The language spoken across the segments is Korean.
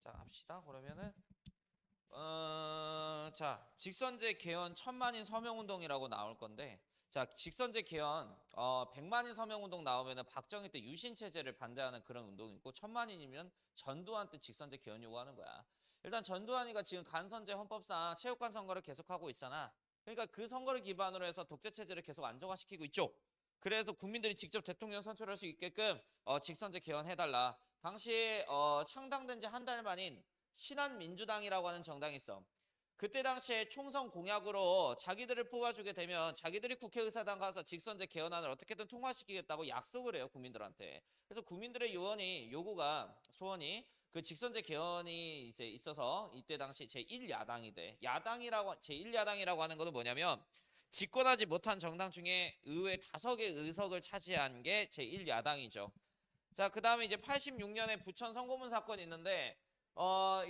자, 합시다. 그러면은 자, 직선제 개헌 천만인 서명운동이라고 나올 건데, 자, 직선제 개헌 100만인 서명운동 나오면은 박정희 때 유신체제를 반대하는 그런 운동이고, 천만인이면 전두환 때 직선제 개헌 요구하는 거야. 일단 전두환이가 지금 간선제 헌법상 체육관 선거를 계속하고 있잖아. 그러니까 그 선거를 기반으로 해서 독재체제를 계속 안정화시키고 있죠. 그래서 국민들이 직접 대통령 선출할 수 있게끔 직선제 개헌해달라. 당시에 창당된 지 한 달 만인 신한민주당이라고 하는 정당이 있어. 그때 당시에 총선 공약으로 자기들을 뽑아주게 되면 자기들이 국회의사당 가서 직선제 개헌안을 어떻게든 통과시키겠다고 약속을 해요, 국민들한테. 그래서 국민들의 소원이 그 직선제 개헌이 이제 있어서 이때 당시 제1야당이 돼. 제1야당이라고 하는 것은 뭐냐면 집권하지 못한 정당 중에 의회 5개 의석을 차지한 게 제1야당이죠. 자, 그 다음에 이제 86년에 부천 성고문 사건이 있는데,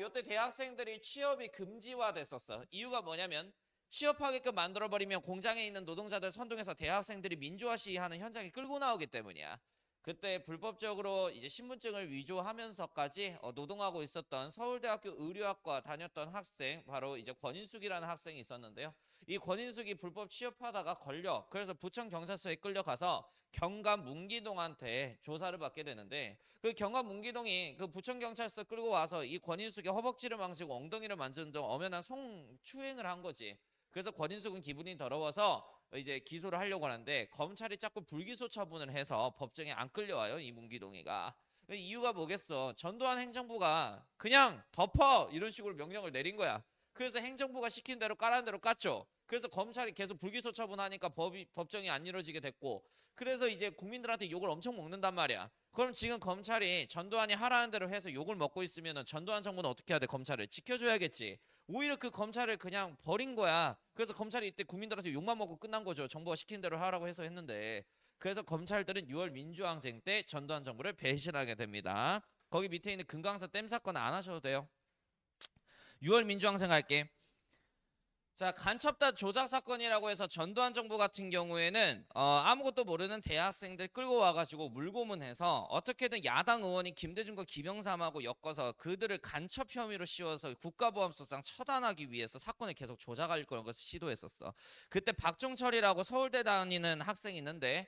요때 대학생들이 취업이 금지화 됐었어. 이유가 뭐냐면, 취업하게끔 만들어버리면 공장에 있는 노동자들 선동해서 대학생들이 민주화 시위하는 현장에 끌고 나오기 때문이야. 그때 불법적으로 이제 신분증을 위조하면서까지 노동하고 있었던 서울대학교 의료학과 다녔던 학생, 바로 이제 권인숙이라는 학생이 있었는데요. 이 권인숙이 불법 취업하다가 걸려. 그래서 부천 경찰서에 끌려가서 경감 문기동한테 조사를 받게 되는데, 그 경감 문기동이 그 부천 경찰서 끌고 와서 이 권인숙의 허벅지를 망치고 엉덩이를 만지는 등 엄연한 성추행을 한 거지. 그래서 권인숙은 기분이 더러워서 이제 기소를 하려고 하는데, 검찰이 자꾸 불기소 처분을 해서 법정에 안 끌려와요, 이 문기동이가. 이유가 뭐겠어? 전두환 행정부가 그냥 덮어 이런 식으로 명령을 내린 거야. 그래서 행정부가 시킨 대로 까라는 대로 깠죠. 그래서 검찰이 계속 불기소 처분하니까 법정이 안 이루어지게 됐고, 그래서 이제 국민들한테 욕을 엄청 먹는단 말이야. 그럼 지금 검찰이 전두환이 하라는 대로 해서 욕을 먹고 있으면은 전두환 정부는 어떻게 해야 돼? 검찰을 지켜줘야겠지. 오히려 그 검찰을 그냥 버린 거야. 그래서 검찰이 이때 국민들한테 욕만 먹고 끝난 거죠. 정부가 시킨 대로 하라고 해서 했는데. 그래서 검찰들은 6월 민주항쟁 때 전두환 정부를 배신하게 됩니다. 거기 밑에 있는 금강산 댐 사건 안 하셔도 돼요. 6월 민주항쟁 할게. 자, 간첩단 조작 사건이라고 해서 전두환 정부 같은 경우에는 아무것도 모르는 대학생들 끌고 와가지고 물고문해서 어떻게든 야당 의원인 김대중과 김영삼하고 엮어서 그들을 간첩 혐의로 씌워서 국가보안법상 처단하기 위해서 사건을 계속 조작할 것을 시도했었어. 그때 박종철이라고 서울대 다니는 학생이 있는데,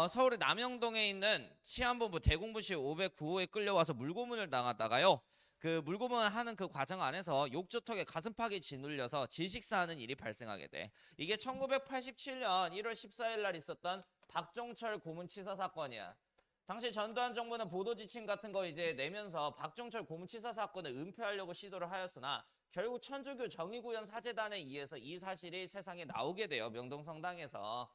서울의 남영동에 있는 치안본부 대공부실 509호에 끌려와서 물고문을 당하다가요. 그 물고문을 하는 그 과정 안에서 욕조턱에 가슴팍이 짓눌려서 질식사하는 일이 발생하게 돼. 이게 1987년 1월 14일 날 있었던 박종철 고문치사 사건이야. 당시 전두환 정부는 보도 지침 같은 거 이제 내면서 박종철 고문치사 사건을 은폐하려고 시도를 하였으나 결국 천주교 정의구현 사재단에 의해서 이 사실이 세상에 나오게 돼요. 명동성당에서.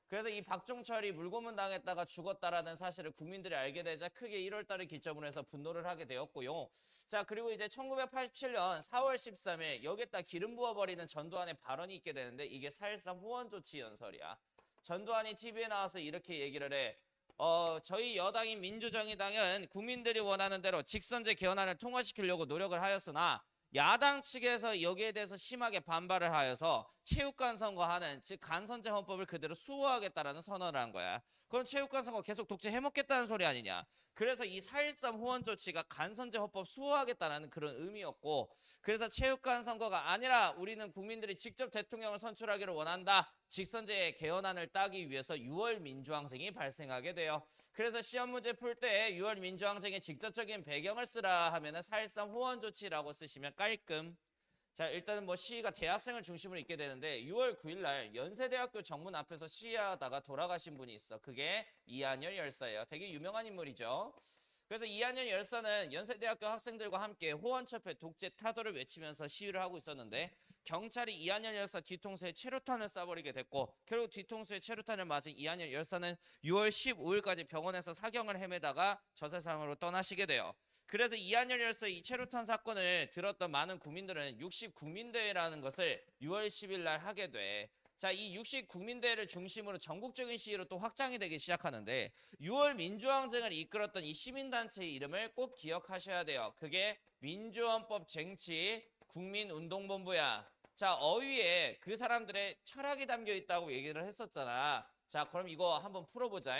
그래서 이 박종철이 물고문 당했다가 죽었다라는 사실을 국민들이 알게 되자 크게 1월 달을 기점으로 해서 분노를 하게 되었고요. 자, 그리고 이제 1987년 4월 13일 여기에다 기름 부어버리는 전두환의 발언이 있게 되는데, 이게 4.13 후원조치 연설이야. 전두환이 TV에 나와서 이렇게 얘기를 해. 저희 여당인 민주정의당은 국민들이 원하는 대로 직선제 개헌안을 통과시키려고 노력을 하였으나 야당 측에서 여기에 대해서 심하게 반발을 하여서 체육관 선거하는, 즉 간선제 헌법을 그대로 수호하겠다라는 선언을 한 거야. 그럼 체육관 선거 계속 독재 해먹겠다는 소리 아니냐. 그래서 이 4.13 후원 조치가 간선제 헌법 수호하겠다는 그런 의미였고, 그래서 체육관 선거가 아니라 우리는 국민들이 직접 대통령을 선출하기를 원한다. 직선제 개헌안을 따기 위해서 6월 민주항쟁이 발생하게 돼요. 그래서 시험 문제 풀 때 6월 민주항쟁의 직접적인 배경을 쓰라 하면은 4.13 후원 조치라고 쓰시면 깔끔. 자, 일단은 뭐 시위가 대학생을 중심으로 있게 되는데, 6월 9일 날 연세대학교 정문 앞에서 시위하다가 돌아가신 분이 있어. 그게 이한열 열사예요. 되게 유명한 인물이죠. 그래서 이한열 열사는 연세대학교 학생들과 함께 호원철폐 독재 타도를 외치면서 시위를 하고 있었는데, 경찰이 이한열 열사 뒤통수에 체류탄을 쏴버리게 됐고, 결국 뒤통수에 체류탄을 맞은 이한열 열사는 6월 15일까지 병원에서 사경을 헤매다가 저 세상으로 떠나시게 돼요. 그래서 이한열 열사 이 체류탄 사건을 들었던 많은 국민들은 60국민대회라는 것을 6월 10일 날 하게 돼. 자, 이 60국민대회를 중심으로 전국적인 시위로 또 확장이 되기 시작하는데, 6월 민주항쟁을 이끌었던 이 시민단체의 이름을 꼭 기억하셔야 돼요. 그게 민주헌법 쟁취 국민운동본부야. 자, 어휘에 그 사람들의 철학이 담겨 있다고 얘기를 했었잖아. 자, 그럼 이거 한번 풀어보자.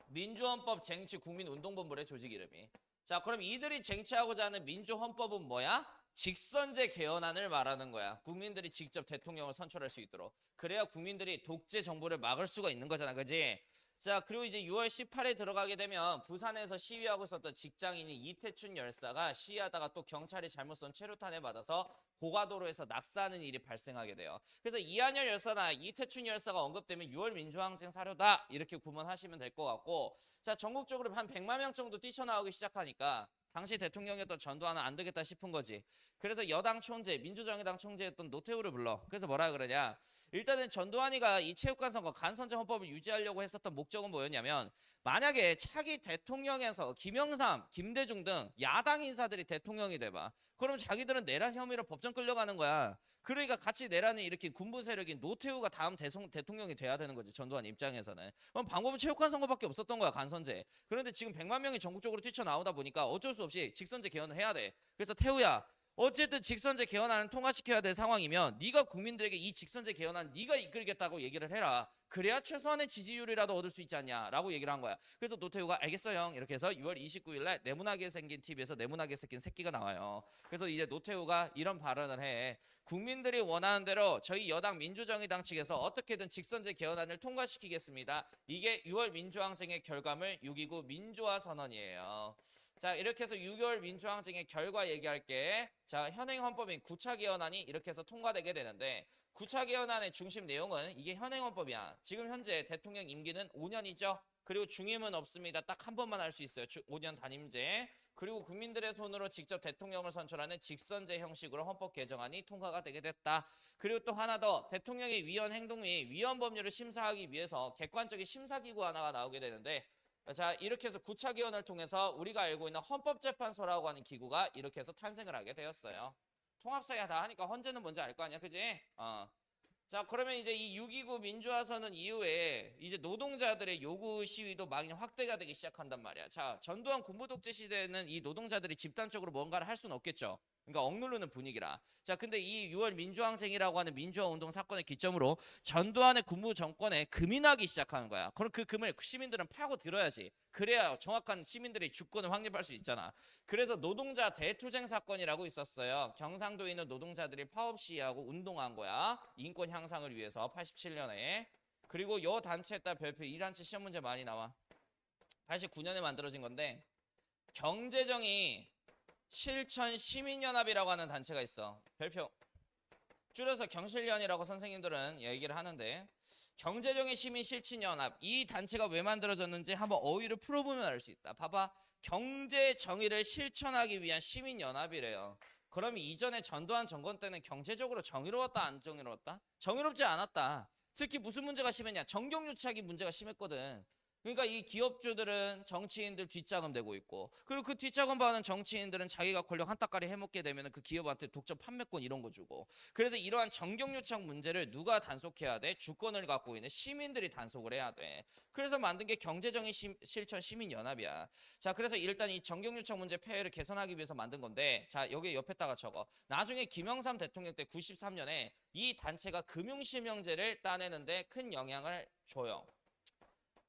민주헌법 쟁취 국민운동본부의 조직 이름이. 자, 그럼 이들이 쟁취하고자 하는 민주헌법은 뭐야? 직선제 개헌안을 말하는 거야. 국민들이 직접 대통령을 선출할 수 있도록. 그래야 국민들이 독재 정부를 막을 수가 있는 거잖아. 그지? 자, 그리고 이제 6월 18일 들어가게 되면 부산에서 시위하고 있었던 직장인이 이태춘 열사가 시위하다가 또 경찰이 잘못 쏜 최루탄에 맞아서 고가도로에서 낙사하는 일이 발생하게 돼요. 그래서 이한열 열사나 이태춘 열사가 언급되면 6월 민주항쟁 사료다 이렇게 구분하시면 될 것 같고, 자, 전국적으로 한 100만 명 정도 뛰쳐나오기 시작하니까 당시 대통령이었던 전두환은 안 되겠다 싶은 거지. 그래서 여당 총재, 민주정의당 총재였던 노태우를 불러. 그래서 뭐라 그러냐? 일단은 전두환이가 이 체육관 선거 간선제 헌법을 유지하려고 했었던 목적은 뭐였냐면, 만약에 차기 대통령에서 김영삼, 김대중 등 야당 인사들이 대통령이 돼봐. 그럼 자기들은 내란 혐의로 법정 끌려가는 거야. 그러니까 같이 내란을 일으킨 군부 세력인 노태우가 다음 대통령이 돼야 되는 거지, 전두환 입장에서는. 그럼 방법은 체육관 선거밖에 없었던 거야, 간선제. 그런데 지금 100만 명이 전국적으로 뛰쳐나오다 보니까 어쩔 수 없이 직선제 개헌을 해야 돼. 그래서 태우야, 어쨌든 직선제 개헌안을 통과시켜야 될 상황이면 네가 국민들에게 이 직선제 개헌안 네가 이끌겠다고 얘기를 해라. 그래야 최소한의 지지율이라도 얻을 수 있지 않냐라고 얘기를 한 거야. 그래서 노태우가 알겠어 형 이렇게 해서 6월 29일 날 네모나게 생긴 TV에서 네모나게 생긴 새끼가 나와요. 그래서 이제 노태우가 이런 발언을 해. 국민들이 원하는 대로 저희 여당 민주정의당 측에서 어떻게든 직선제 개헌안을 통과시키겠습니다. 이게 6월 민주항쟁의 결과물 6.29 민주화 선언이에요. 자, 이렇게 해서 6.25 민주항쟁의 결과 얘기할게. 자, 현행 헌법인 9차 개헌안이 이렇게 해서 통과되게 되는데, 9차 개헌안의 중심 내용은 이게 현행 헌법이야. 지금 현재 대통령 임기는 5년이죠. 그리고 중임은 없습니다. 딱 한 번만 할 수 있어요. 5년 단임제. 그리고 국민들의 손으로 직접 대통령을 선출하는 직선제 형식으로 헌법 개정안이 통과가 되게 됐다. 그리고 또 하나 더, 대통령의 위헌 행동 및 위헌 법률을 심사하기 위해서 객관적인 심사기구 하나가 나오게 되는데, 자, 이렇게 해서 9차 개헌을 통해서 우리가 알고 있는 헌법재판소라고 하는 기구가 이렇게 해서 탄생을 하게 되었어요. 통합사야 다 하니까 헌재는 뭔지 알 거 아니야, 그지? 자, 그러면 이제 이 6.29 민주화 선언 이후에 이제 노동자들의 요구 시위도 막 확대가 되기 시작한단 말이야. 자, 전두환 군부 독재 시대에는 이 노동자들이 집단적으로 뭔가를 할 수는 없겠죠. 그러니까 억누르는 분위기라. 자, 근데 이 6월 민주항쟁이라고 하는 민주화 운동 사건을 기점으로 전두환의 군부 정권에 금이 나기 시작하는 거야. 그럼 그 금을 시민들은 팔고 들어야지. 그래야 정확한 시민들의 주권을 확립할 수 있잖아. 그래서 노동자 대투쟁 사건이라고 있었어요. 경상도에 있는 노동자들이 파업 시위하고 운동한 거야. 인권 향상을 위해서 87년에. 그리고 이 단체에 따라 별표 이 단체 시험 문제 많이 나와. 89년에 만들어진 건데, 경제정의 실천 시민연합이라고 하는 단체가 있어. 별표 줄여서 경실련이라고 선생님들은 얘기를 하는데, 경제정의 시민 실천연합, 이 단체가 왜 만들어졌는지 한번 어휘를 풀어보면 알 수 있다. 봐봐, 경제 정의를 실천하기 위한 시민연합이래요. 그럼 이전에 전두환 정권 때는 경제적으로 정의로웠다 안 정의로웠다? 정의롭지 않았다. 특히 무슨 문제가 심했냐? 정경유착이 문제가 심했거든. 그러니까 이 기업주들은 정치인들 뒷자금 대고 있고, 그리고 그 뒷자금 받는 정치인들은 자기가 권력 한 따까리 해먹게 되면 그 기업한테 독점 판매권 이런 거 주고. 그래서 이러한 정경유착 문제를 누가 단속해야 돼? 주권을 갖고 있는 시민들이 단속을 해야 돼. 그래서 만든 게 경제정의 실천 시민연합이야. 자, 그래서 일단 이 정경유착 문제 폐해를 개선하기 위해서 만든 건데, 자, 여기 옆에다가 적어. 나중에 김영삼 대통령 때 93년에 이 단체가 금융실명제를 따내는데 큰 영향을 줘요.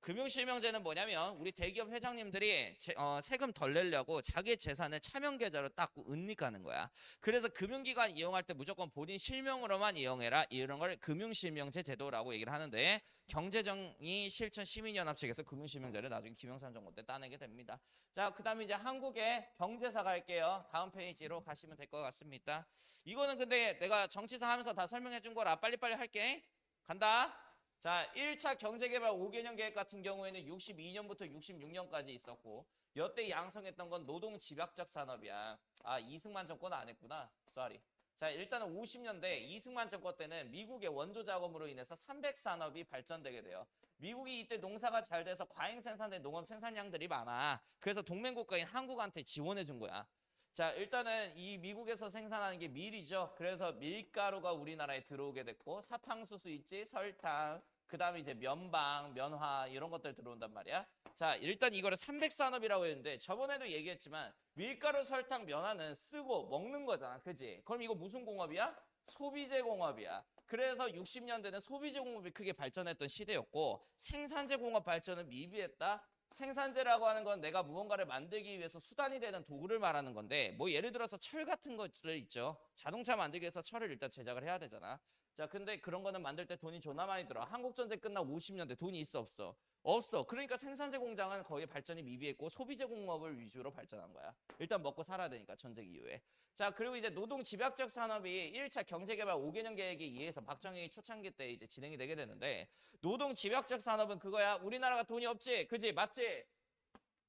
금융실명제는 뭐냐면 우리 대기업 회장님들이 세금 덜 내려고 자기 재산을 차명계좌로 닦고 은닉하는 거야. 그래서 금융기관 이용할 때 무조건 본인 실명으로만 이용해라, 이런 걸 금융실명제 제도라고 얘기를 하는데, 경제정의 실천 시민연합 측에서 금융실명제를 나중에 김영삼 정부 때 따내게 됩니다. 자, 그 다음에 이제 한국의 경제사 갈게요. 다음 페이지로 가시면 될 것 같습니다. 이거는 근데 내가 정치사 하면서 다 설명해 준 거라 빨리빨리 할게. 간다. 자, 1차 경제개발 5개년 계획 같은 경우에는 62년부터 66년까지 있었고, 여태 양성했던 건 노동집약적 산업이야. 아, 이승만 정권 안 했구나. 쏘리. 자, 일단은 50년대 이승만 정권 때는 미국의 원조 자금으로 인해서 300산업이 발전되게 돼요. 미국이 이때 농사가 잘 돼서 과잉 생산된 농업 생산량들이 많아. 그래서 동맹국가인 한국한테 지원해 준 거야. 자, 일단은 이 미국에서 생산하는 게 밀이죠. 그래서 밀가루가 우리나라에 들어오게 됐고, 사탕수수 있지, 설탕, 그 다음에 이제 면방, 면화 이런 것들 들어온단 말이야. 자, 일단 이거를 300산업이라고 했는데, 저번에도 얘기했지만 밀가루, 설탕, 면화는 쓰고 먹는 거잖아, 그지? 그럼 이거 무슨 공업이야? 소비재 공업이야. 그래서 60년대는 소비재 공업이 크게 발전했던 시대였고, 생산재 공업 발전은 미비했다. 생산재라고 하는 건 내가 무언가를 만들기 위해서 수단이 되는 도구를 말하는 건데 뭐 예를 들어서 철 같은 것들 있죠. 자동차 만들기 위해서 철을 일단 제작을 해야 되잖아. 자, 근데 그런 거는 만들 때 돈이 존나 많이 들어. 한국전쟁 끝나고 50년대 돈이 있어 없어? 없어. 그러니까 생산재 공장은 거의 발전이 미비했고 소비재 공업을 위주로 발전한 거야. 일단 먹고 살아야 되니까 전쟁 이후에. 자, 그리고 이제 노동 집약적 산업이 1차 경제개발 5개년 계획에 의해서 박정희 초창기 때 이제 진행이 되게 되는데 노동 집약적 산업은 그거야. 우리나라가 돈이 없지, 그지, 맞지?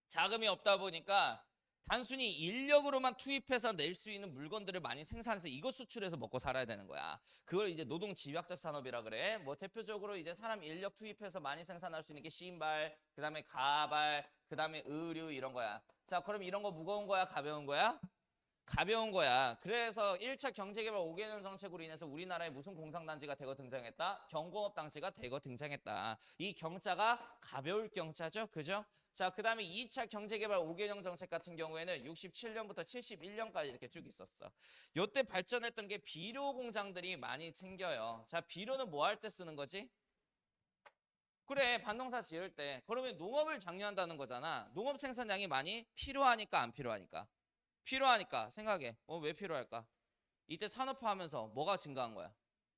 자금이 없다 보니까 단순히 인력으로만 투입해서 낼 수 있는 물건들을 많이 생산해서 이것 수출해서 먹고 살아야 되는 거야. 그걸 이제 노동 집약적 산업이라 그래. 뭐 대표적으로 이제 사람 인력 투입해서 많이 생산할 수 있는 게 신발, 그다음에 가발, 그다음에 의류 이런 거야. 자, 그럼 이런 거 무거운 거야, 가벼운 거야? 가벼운 거야. 그래서 1차 경제개발 5개년 정책으로 인해서 우리나라에 무슨 공상단지가 대거 등장했다? 경공업단지가 대거 등장했다. 이 경자가 가벼울 경자죠. 그죠? 자, 그 다음에 2차 경제개발 5개년 정책 같은 경우에는 67년부터 71년까지 이렇게 쭉 있었어. 요때 발전했던 게 비료 공장들이 많이 생겨요. 자, 비료는 뭐 할 때 쓰는 거지? 그래, 반농사 지을 때. 그러면 농업을 장려한다는 거잖아. 농업 생산량이 많이 필요하니까 안 필요하니까? 필요하니까. 생각해. 왜 필요할까? 이때 산업화하면서 뭐가 증가한 거야?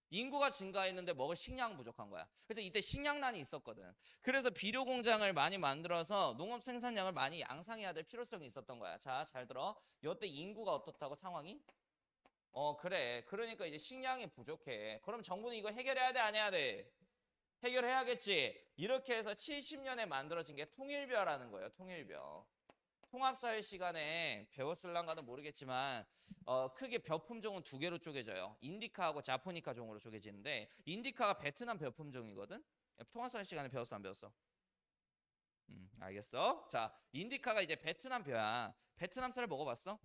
인구가 증가했는데 먹을 식량 부족한 거야. 그래서 이때 식량난이 있었거든. 그래서 비료 공장을 많이 만들어서 농업 생산량을 많이 양상해야 될 필요성이 있었던 거야. 자, 잘 들어. 이때 인구가 어떻다고 상황이? 그래. 그러니까 이제 식량이 부족해. 그럼 정부는 이거 해결해야 돼, 안 해야 돼? 해결해야겠지. 이렇게 해서 70년에 만들어진 게 통일벼라는 거예요. 통일벼. 통합사회 시간에 배웠을랑가는 모르겠지만 크게 벼 품종은 두 개로 쪼개져요. 인디카하고 자포니카 종으로 쪼개지는데 인디카가 베트남 벼 품종이거든. 통합사회 시간에 배웠어 안 배웠어? 알겠어. 자, 인디카가 이제 베트남 벼야. 베트남 쌀 먹어봤어?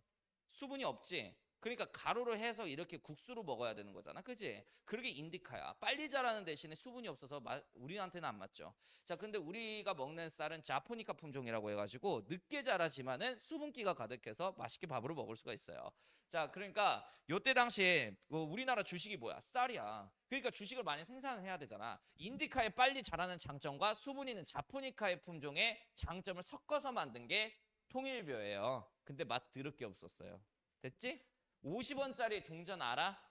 수분이 없지. 그러니까 가루로 해서 이렇게 국수로 먹어야 되는 거잖아. 그지? 그게 인디카야. 빨리 자라는 대신에 수분이 없어서 우리한테는 안 맞죠. 자, 근데 우리가 먹는 쌀은 자포니카 품종이라고 해가지고 늦게 자라지만은 수분기가 가득해서 맛있게 밥으로 먹을 수가 있어요. 자, 그러니까 요때 당시에 우리나라 주식이 뭐야? 쌀이야. 그러니까 주식을 많이 생산해야 되잖아. 인디카의 빨리 자라는 장점과 수분 있는 자포니카의 품종의 장점을 섞어서 만든 게 통일벼예요. 근데 맛 더럽게 없었어요. 됐지? 50원짜리 동전 알아?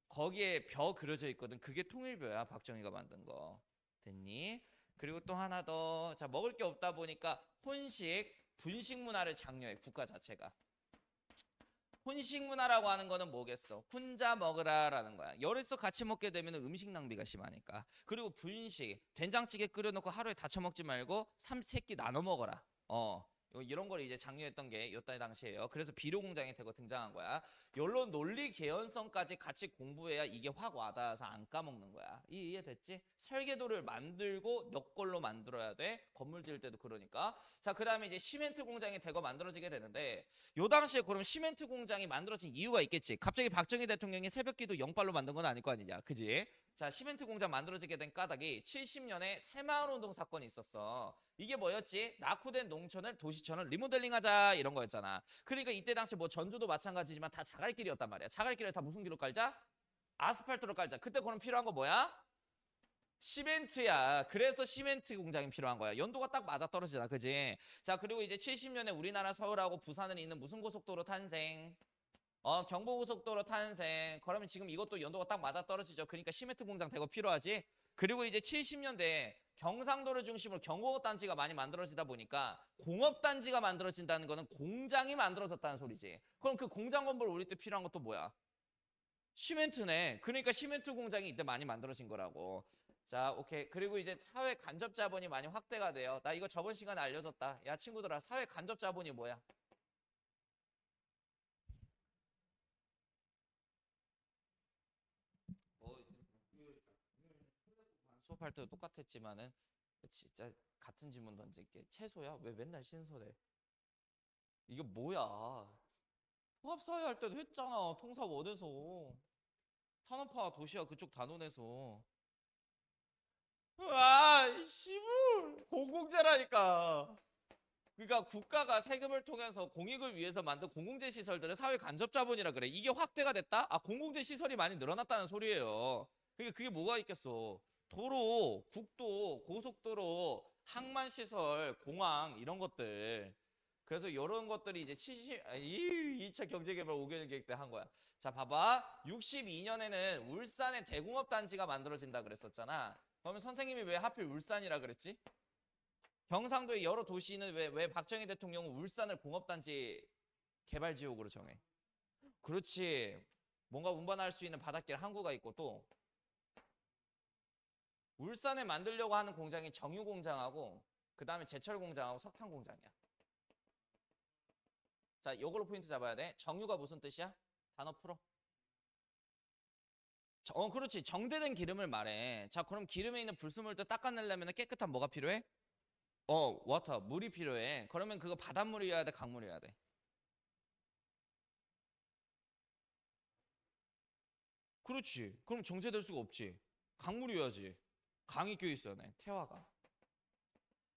거기에 벼 그려져 있거든. 그게 통일벼야. 박정희가 만든 거. 됐니? 그리고 또 하나 더. 자, 먹을 게 없다 보니까 혼식, 분식 문화를 장려해. 국가 자체가. 혼식 문화라고 하는 거는 뭐겠어? 혼자 먹으라라는 거야. 여럿이서 같이 먹게 되면 음식 낭비가 심하니까. 그리고 분식, 된장찌개 끓여놓고 하루에 다 처먹지 말고 3세끼 나눠 먹어라. 이런 걸 이제 장려했던 게 이때 당시에요. 그래서 비료 공장이 되고 등장한 거야. 이런 논리 개연성까지 같이 공부해야 이게 확 와닿아서 안 까먹는 거야. 이해됐지? 설계도를 만들고 몇 걸로 만들어야 돼? 건물 지을 때도 그러니까. 자, 그 다음에 이제 시멘트 공장이 되고 만들어지게 되는데 요 당시에 그럼 시멘트 공장이 만들어진 이유가 있겠지. 갑자기 박정희 대통령이 새벽기도 영발로 만든 건 아닐 거 아니냐. 그지? 자, 시멘트 공장 만들어지게 된 까닭이 70년에 새마을운동 사건이 있었어. 이게 뭐였지? 낙후된 농촌을 도시촌을 리모델링하자 이런 거였잖아. 그러니까 이때 당시 뭐 전주도 마찬가지지만 다 자갈길이었단 말이야. 자갈길을 다 무슨 길로 깔자? 아스팔트로 깔자. 그때 그럼 필요한 거 뭐야? 시멘트야. 그래서 시멘트 공장이 필요한 거야. 연도가 딱 맞아 떨어지잖아. 그지? 자, 그리고 이제 70년에 우리나라 서울하고 부산을 잇는 무슨 고속도로 탄생? 경부고속도로 탄생. 그러면 지금 이것도 연도가 딱 맞아 떨어지죠. 그러니까 시멘트 공장 대거 필요하지. 그리고 이제 70년대 경상도를 중심으로 경공업단지가 많이 만들어지다 보니까 공업단지가 만들어진다는 거는 공장이 만들어졌다는 소리지. 그럼 그 공장 건물 올릴 때 필요한 것도 뭐야? 시멘트네. 그러니까 시멘트 공장이 이때 많이 만들어진 거라고. 자, 오케이. 그리고 이제 사회 간접 자본이 많이 확대가 돼요. 나 이거 저번 시간에 알려줬다. 야, 친구들아, 사회 간접 자본이 뭐야? 수업할 때도 똑같았지만은 진짜 같은 질문 던질게. 채소야? 왜 맨날 신선해? 이게 뭐야? 통합사회 할 때도 했잖아. 통사원에서. 산업화 도시화 그쪽 단원에서. 아, 씨발. 공공재라니까. 그러니까 국가가 세금을 통해서 공익을 위해서 만든 공공재 시설들을 사회 간접 자본이라 그래. 이게 확대가 됐다? 공공재 시설이 많이 늘어났다는 소리예요. 그러니까 그게 뭐가 있겠어? 도로, 국도, 고속도로, 항만시설, 공항 이런 것들. 그래서 이런 것들이 이제 2차 경제개발 5개년 계획 때 한 거야. 자, 봐봐. 62년에는 울산에 대공업단지가 만들어진다 그랬었잖아. 그러면 선생님이 왜 하필 울산이라 그랬지? 경상도의 여러 도시는 왜 박정희 대통령은 울산을 공업단지 개발지역으로 정해? 그렇지. 뭔가 운반할 수 있는 바닷길 항구가 있고 또 울산에 만들려고 하는 공장이 정유공장하고 그 다음에 제철공장하고 석탄공장이야. 자, 요걸로 포인트 잡아야 돼. 정유가 무슨 뜻이야? 단어 풀어. 그렇지. 정제된 기름을 말해. 자, 그럼 기름에 있는 불순물들 닦아내려면 깨끗한 뭐가 필요해? 워터, 물이 필요해. 그러면 그거 바닷물이어야 돼, 강물이어야 돼? 그렇지. 그럼 정제될 수가 없지. 강물이어야지. 강이 껴 있어야 돼. 태화가.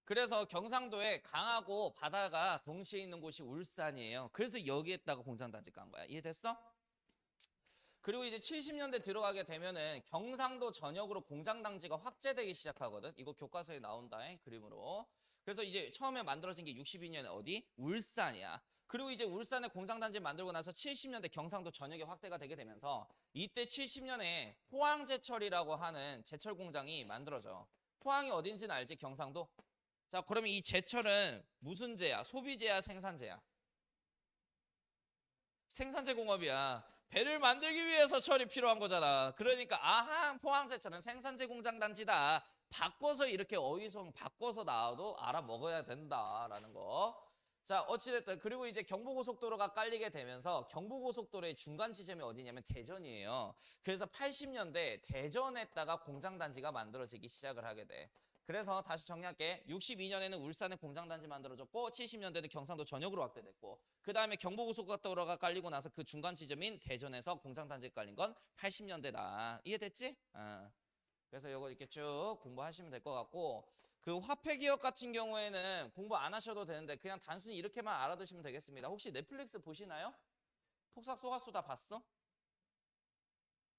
그래서 경상도에 강하고 바다가 동시에 있는 곳이 울산이에요. 그래서 여기에다가 공장단지 깐 거야. 이해됐어? 그리고 이제 70년대 들어가게 되면은 경상도 전역으로 공장단지가 확대되기 시작하거든. 이거 교과서에 나온다, 그림으로. 그래서 이제 처음에 만들어진 게 62년에 어디? 울산이야. 그리고 이제 울산에 공장단지 만들고 나서 70년대 경상도 전역에 확대가 되게 되면서 이때 70년에 포항제철이라고 하는 제철 공장이 만들어져. 포항이 어딘지는 알지? 경상도? 자, 그러면 이 제철은 무슨 제야? 소비제야, 생산제야? 생산제 공업이야. 배를 만들기 위해서 철이 필요한 거잖아. 그러니까 아하, 포항제철은 생산제 공장 단지다. 바꿔서 이렇게 어휘송 바꿔서 나와도 알아먹어야 된다라는 거. 자, 어찌됐든 그리고 이제 경부고속도로가 깔리게 되면서 경부고속도로의 중간 지점이 어디냐면 대전이에요. 그래서 80년대 대전에다가 공장단지가 만들어지기 시작을 하게 돼. 그래서 다시 정리할게. 62년에는 울산에 공장단지 만들어졌고 70년대는 경상도 전역으로 확대됐고 그 다음에 경부고속도로가 깔리고 나서 그 중간 지점인 대전에서 공장단지가 깔린 건 80년대다. 이해됐지? 그래서 이거 이렇게 쭉 공부하시면 될 것 같고 그 화폐기업 같은 경우에는 공부 안 하셔도 되는데 그냥 단순히 이렇게만 알아두시면 되겠습니다. 혹시 넷플릭스 보시나요? 폭삭 소가수 다 봤어?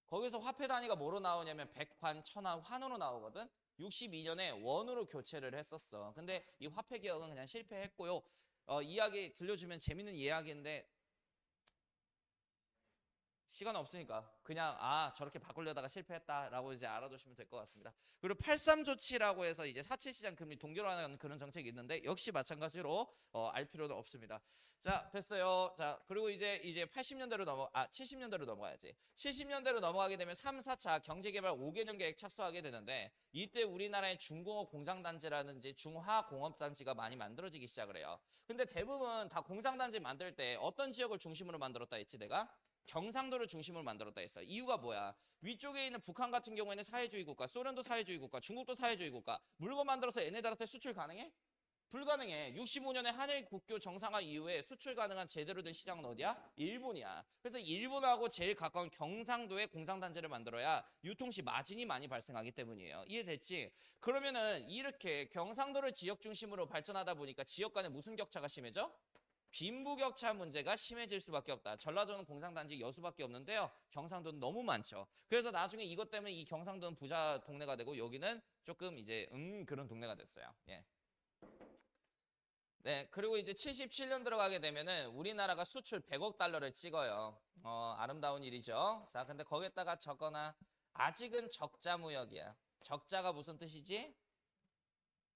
거기서 화폐 단위가 뭐로 나오냐면 백환, 천환, 환으로 나오거든. 62년에 원으로 교체를 했었어. 근데 이 화폐 개혁은 그냥 실패했고요. 이야기 들려주면 재밌는 이야기인데 시간 없으니까 그냥 저렇게 바꾸려다가 실패했다라고 이제 알아두시면 될 것 같습니다. 그리고 83조치라고 해서 이제 사채시장 금리 동결하는 그런 정책이 있는데 역시 마찬가지로 알 필요는 없습니다. 자, 됐어요. 자, 그리고 이제 70년대로 넘어가야지. 70년대로 넘어가게 되면 3, 4차 경제개발 5개년 계획 착수하게 되는데 이때 우리나라의 중공업 공장단지라든지 중화공업단지가 많이 만들어지기 시작을 해요. 근데 대부분 다 공장단지 만들 때 어떤 지역을 중심으로 만들었다 했지 내가? 경상도를 중심으로 만들었다 했어. 이유가 뭐야? 위쪽에 있는 북한 같은 경우에는 사회주의 국가, 소련도 사회주의 국가, 중국도 사회주의 국가. 물건 만들어서 얘네들한테 수출 가능해? 불가능해. 65년에 한일 국교 정상화 이후에 수출 가능한 제대로 된 시장은 어디야? 일본이야. 그래서 일본하고 제일 가까운 경상도에 공장단지를 만들어야 유통시 마진이 많이 발생하기 때문이에요. 이해됐지? 그러면은 이렇게 경상도를 지역 중심으로 발전하다 보니까 지역 간에 무슨 격차가 심해져? 빈부격차 문제가 심해질 수밖에 없다. 전라도는 공장단지 여수밖에 없는데요. 경상도는 너무 많죠. 그래서 나중에 이것 때문에 이 경상도는 부자 동네가 되고 여기는 조금 이제 그런 동네가 됐어요. 예. 네, 그리고 이제 77년 들어가게 되면은 우리나라가 수출 100억 달러를 찍어요. 아름다운 일이죠. 자, 근데 거기에다가 적거나 아직은 적자 무역이야. 적자가 무슨 뜻이지?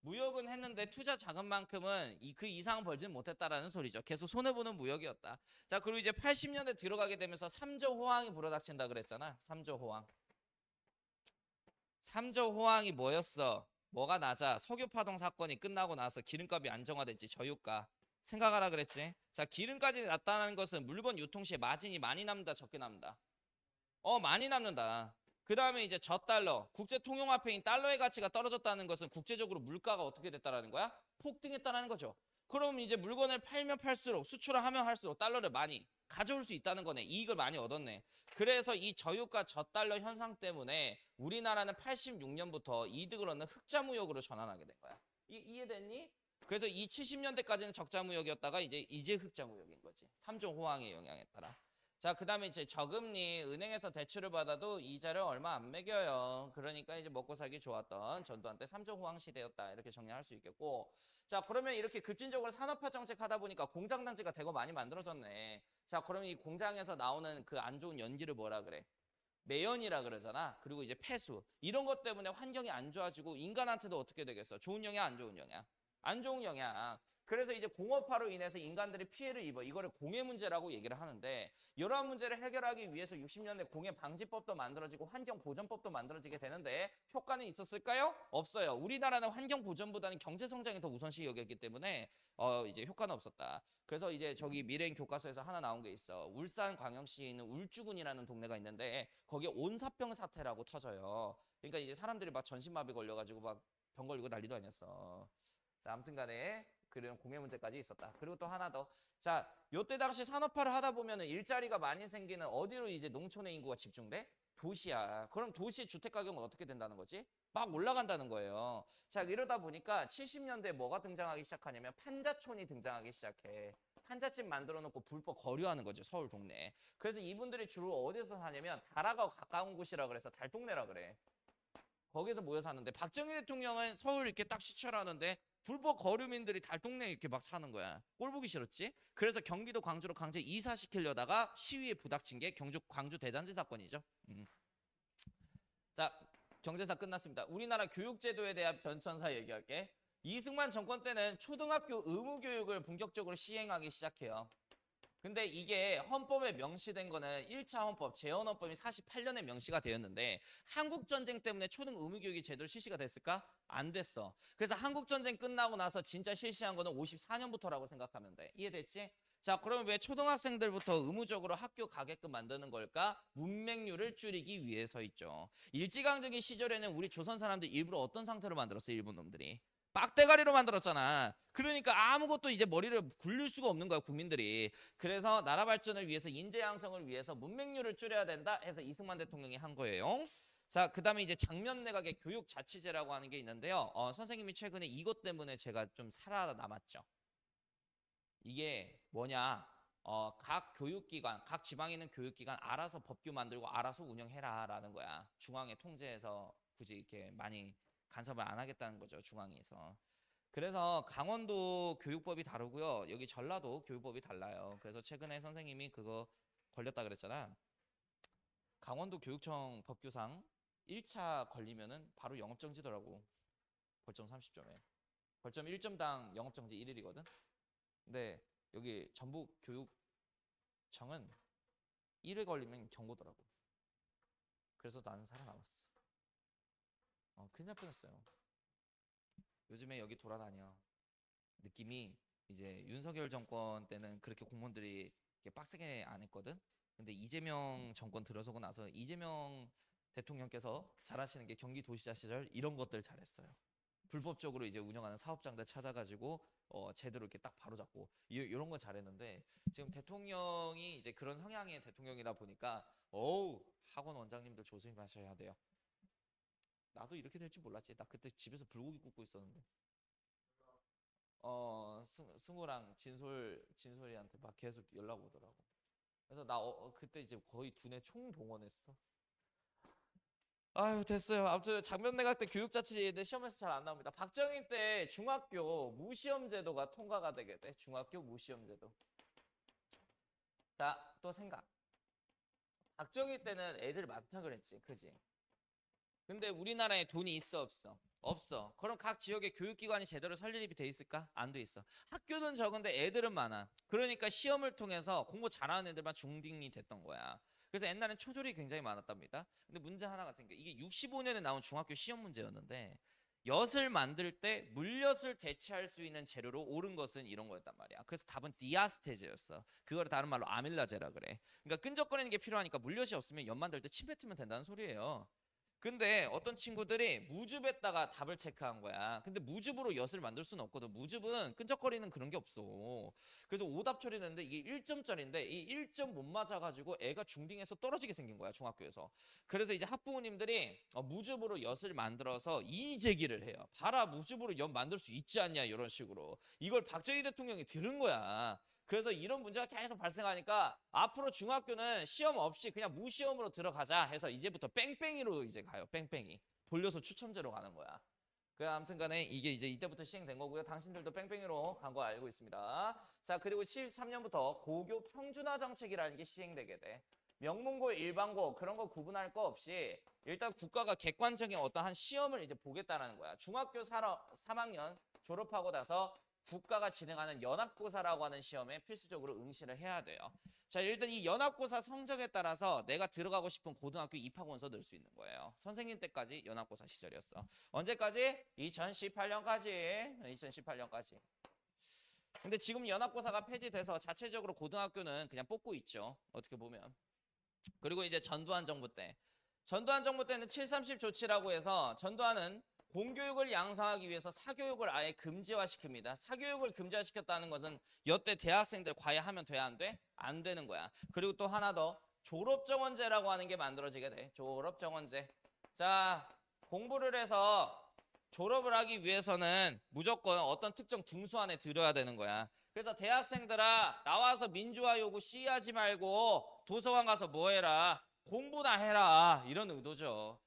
무역은 했는데 투자 자금만큼은 그 이상 벌지는 못했다라는 소리죠. 계속 손해보는 무역이었다. 자, 그리고 이제 80년대 들어가게 되면서 3조 호황이 불어닥친다 그랬잖아. 3조 호황. 3조 호황이 뭐였어? 뭐가 낮아? 석유파동 사건이 끝나고 나서 기름값이 안정화됐지. 저유가. 생각하라 그랬지. 자, 기름까지 낮다는 것은 물건 유통 시에 마진이 많이 남는다, 적게 남는다. 많이 남는다. 그 다음에 이제 저달러, 국제통용화폐인 달러의 가치가 떨어졌다는 것은 국제적으로 물가가 어떻게 됐다라는 거야? 폭등했다라는 거죠. 그럼 이제 물건을 팔면 팔수록 수출을 하면 할수록 달러를 많이 가져올 수 있다는 거네. 이익을 많이 얻었네. 그래서 이 저유가 저달러 현상 때문에 우리나라는 86년부터 이득을 얻는 흑자무역으로 전환하게 된 거야. 이해됐니? 그래서 이 70년대까지는 적자무역이었다가 이제 흑자무역인 거지. 3조 호황의 영향에 따라. 자, 그다음에 이제 저금리 은행에서 대출을 받아도 이자를 얼마 안 매겨요. 그러니까 이제 먹고 살기 좋았던 전두환 때 3조 호황 시대였다. 이렇게 정리할 수 있겠고. 자, 그러면 이렇게 급진적으로 산업화 정책 하다 보니까 공장 단지가 되고 많이 만들어졌네. 자, 그러면 이 공장에서 나오는 그 안 좋은 연기를 뭐라 그래? 매연이라 그러잖아. 그리고 이제 폐수. 이런 것 때문에 환경이 안 좋아지고 인간한테도 어떻게 되겠어? 좋은 영향, 안 좋은 영향? 안 좋은 영향. 그래서 이제 공업화로 인해서 인간들이 피해를 입어. 이거를 공해 문제라고 얘기를 하는데 이러한 문제를 해결하기 위해서 60년대 공해 방지법도 만들어지고 환경 보전법도 만들어지게 되는데 효과는 있었을까요? 없어요. 우리나라는 환경 보전보다는 경제 성장이 더 우선시 여겼기 때문에 이제 효과는 없었다. 그래서 이제 저기 미래인 교과서에서 하나 나온 게 있어. 울산광역시에 있는 울주군이라는 동네가 있는데 거기에 온사병 사태라고 터져요. 그러니까 이제 사람들이 막 전신마비 걸려가지고 막 병 걸리고 난리도 아니었어. 자, 아무튼 간에 그런 공해 문제까지 있었다. 그리고 또 하나 더. 자, 요때 당시 산업화를 하다 보면은 일자리가 많이 생기는 어디로 이제 농촌의 인구가 집중돼? 도시야. 그럼 도시 주택 가격은 어떻게 된다는 거지? 막 올라간다는 거예요. 자, 이러다 보니까 70년대 뭐가 등장하기 시작하냐면 판자촌이 등장하기 시작해. 판잣집 만들어 놓고 불법 거류하는 거죠. 서울 동네에. 그래서 이분들이 주로 어디서 사냐면 달아가 가까운 곳이라 그래서 달동네라 그래. 거기서 모여 사는데 박정희 대통령은 서울 이렇게 딱 시찰하는데 불법 거류민들이 달동네에 이렇게 막 사는 거야. 꼴 보기 싫었지? 그래서 경기도 광주로 강제 이사시키려다가 시위에 부닥친 게 광주 대단지 사건이죠. 자, 경제사 끝났습니다. 우리나라 교육제도에 대한 변천사 얘기할게. 이승만 정권 때는 초등학교 의무교육을 본격적으로 시행하기 시작해요. 근데 이게 헌법에 명시된 거는 1차 헌법, 재헌헌법이 48년에 명시가 되었는데 한국전쟁 때문에 초등 의무교육이 제대로 실시가 됐을까? 안 됐어. 그래서 한국전쟁 끝나고 나서 진짜 실시한 거는 54년부터라고 생각하면 돼. 이해됐지? 자, 그러면 왜 초등학생들부터 의무적으로 학교 가게끔 만드는 걸까? 문맹률을 줄이기 위해서 있죠. 일제강점기 시절에는 우리 조선 사람들 일부러 어떤 상태로 만들었어, 일본 놈들이? 빡대가리로 만들었잖아. 그러니까 아무것도 이제 머리를 굴릴 수가 없는 거야, 국민들이. 그래서 나라 발전을 위해서 인재 양성을 위해서 문맹률을 줄여야 된다 해서 이승만 대통령이 한 거예요. 자, 그다음에 이제 장면 내각의 교육 자치제라고 하는 게 있는데요. 선생님이 최근에 이것 때문에 제가 좀 살아남았죠. 이게 뭐냐? 각 교육기관, 각 지방에 있는 교육기관 알아서 법규 만들고 알아서 운영해라라는 거야. 중앙에 통제해서 굳이 이렇게 많이 간섭을 안 하겠다는 거죠, 중앙에서. 그래서 강원도 교육법이 다르고요. 여기 전라도 교육법이 달라요. 그래서 최근에 선생님이 그거 걸렸다 그랬잖아. 강원도 교육청 법규상 1차 걸리면은 바로 영업정지더라고. 벌점 30점에. 벌점 1점당 영업정지 1일이거든. 근데 여기 전북 교육청은 1회 걸리면 경고더라고. 그래서 나는 살아남았어. 큰일 날 뻔했어요. 요즘에 여기 돌아다녀. 느낌이 이제 윤석열 정권 때는 그렇게 공무원들이 이렇게 빡세게 안 했거든. 근데 이재명 정권 들어서고 나서 이재명 대통령께서 잘하시는 게 경기도시자 시절 이런 것들 잘했어요. 불법적으로 이제 운영하는 사업장들 찾아가지고 제대로 이렇게 딱 바로잡고 이런 거 잘했는데 지금 대통령이 이제 그런 성향의 대통령이다 보니까 어우 학원 원장님들 조심하셔야 돼요. 나도 이렇게 될 줄 몰랐지. 나 그때 집에서 불고기 굽고 있었는데. 승우랑 진솔이한테 막 계속 연락 오더라고. 그래서 나 그때 이제 거의 두뇌 총동원했어. 아유 됐어요. 아무튼 장면내각 때 교육자치제 시험에서 잘 안 나옵니다. 박정희 때 중학교 무시험 제도가 통과가 되게 돼. 중학교 무시험 제도. 자, 또 생각. 박정희 때는 애들 많다 그랬지, 그지? 근데 우리나라에 돈이 있어 없어? 없어. 그럼 각 지역의 교육기관이 제대로 설립이 돼 있을까? 안 돼 있어. 학교는 적은데 애들은 많아. 그러니까 시험을 통해서 공부 잘하는 애들만 중딩이 됐던 거야. 그래서 옛날엔 초졸이 굉장히 많았답니다. 근데 문제 하나가 생겨. 이게 65년에 나온 중학교 시험 문제였는데 엿을 만들 때 물엿을 대체할 수 있는 재료로 옳은 것은 이런 거였단 말이야. 그래서 답은 디아스테제였어. 그걸 다른 말로 아밀라제라 그래. 그러니까 끈적거리는 게 필요하니까 물엿이 없으면 엿 만들 때 침 뱉으면 된다는 소리예요. 근데 어떤 친구들이 무즙에다가 답을 체크한 거야. 근데 무즙으로 엿을 만들 수는 없거든. 무즙은 끈적거리는 그런 게 없어. 그래서 오답 처리했는데 이게 1점짜리인데 이 1점 못 맞아가지고 애가 중딩에서 떨어지게 생긴 거야, 중학교에서. 그래서 이제 학부모님들이 무즙으로 엿을 만들어서 이의 제기를 해요. 봐라, 무즙으로 엿 만들 수 있지 않냐, 이런 식으로. 이걸 박정희 대통령이 들은 거야. 그래서 이런 문제가 계속 발생하니까 앞으로 중학교는 시험 없이 그냥 무시험으로 들어가자 해서 이제부터 뺑뺑이로 이제 가요. 뺑뺑이. 돌려서 추첨제로 가는 거야. 그 아무튼 간에 이게 이제 이때부터 시행된 거고요. 당신들도 뺑뺑이로 간 거 알고 있습니다. 자, 그리고 73년부터 고교 평준화 정책이라는 게 시행되게 돼. 명문고, 일반고 그런 거 구분할 거 없이 일단 국가가 객관적인 어떤 한 시험을 이제 보겠다는 거야. 중학교 3학년 졸업하고 나서 국가가 진행하는 연합고사라고 하는 시험에 필수적으로 응시를 해야 돼요. 자, 일단 이 연합고사 성적에 따라서 내가 들어가고 싶은 고등학교 입학원서 넣을 수 있는 거예요. 선생님 때까지 연합고사 시절이었어. 언제까지? 2018년까지. 2018년까지. 근데 지금 연합고사가 폐지돼서 자체적으로 고등학교는 그냥 뽑고 있죠. 어떻게 보면. 그리고 이제 전두환 정부 때. 전두환 정부 때는 730 조치라고 해서 전두환은 공교육을 양성하기 위해서 사교육을 아예 금지화시킵니다. 사교육을 금지화시켰다는 것은 여태 대학생들 과외하면 돼, 안 돼? 안 되는 거야. 그리고 또 하나 더 졸업정원제라고 하는 게 만들어지게 돼. 졸업정원제. 자, 공부를 해서 졸업을 하기 위해서는 무조건 어떤 특정 등수 안에 들어야 되는 거야. 그래서 대학생들아 나와서 민주화 요구 시위하지 말고 도서관 가서 뭐 해라. 공부나 해라. 이런 의도죠.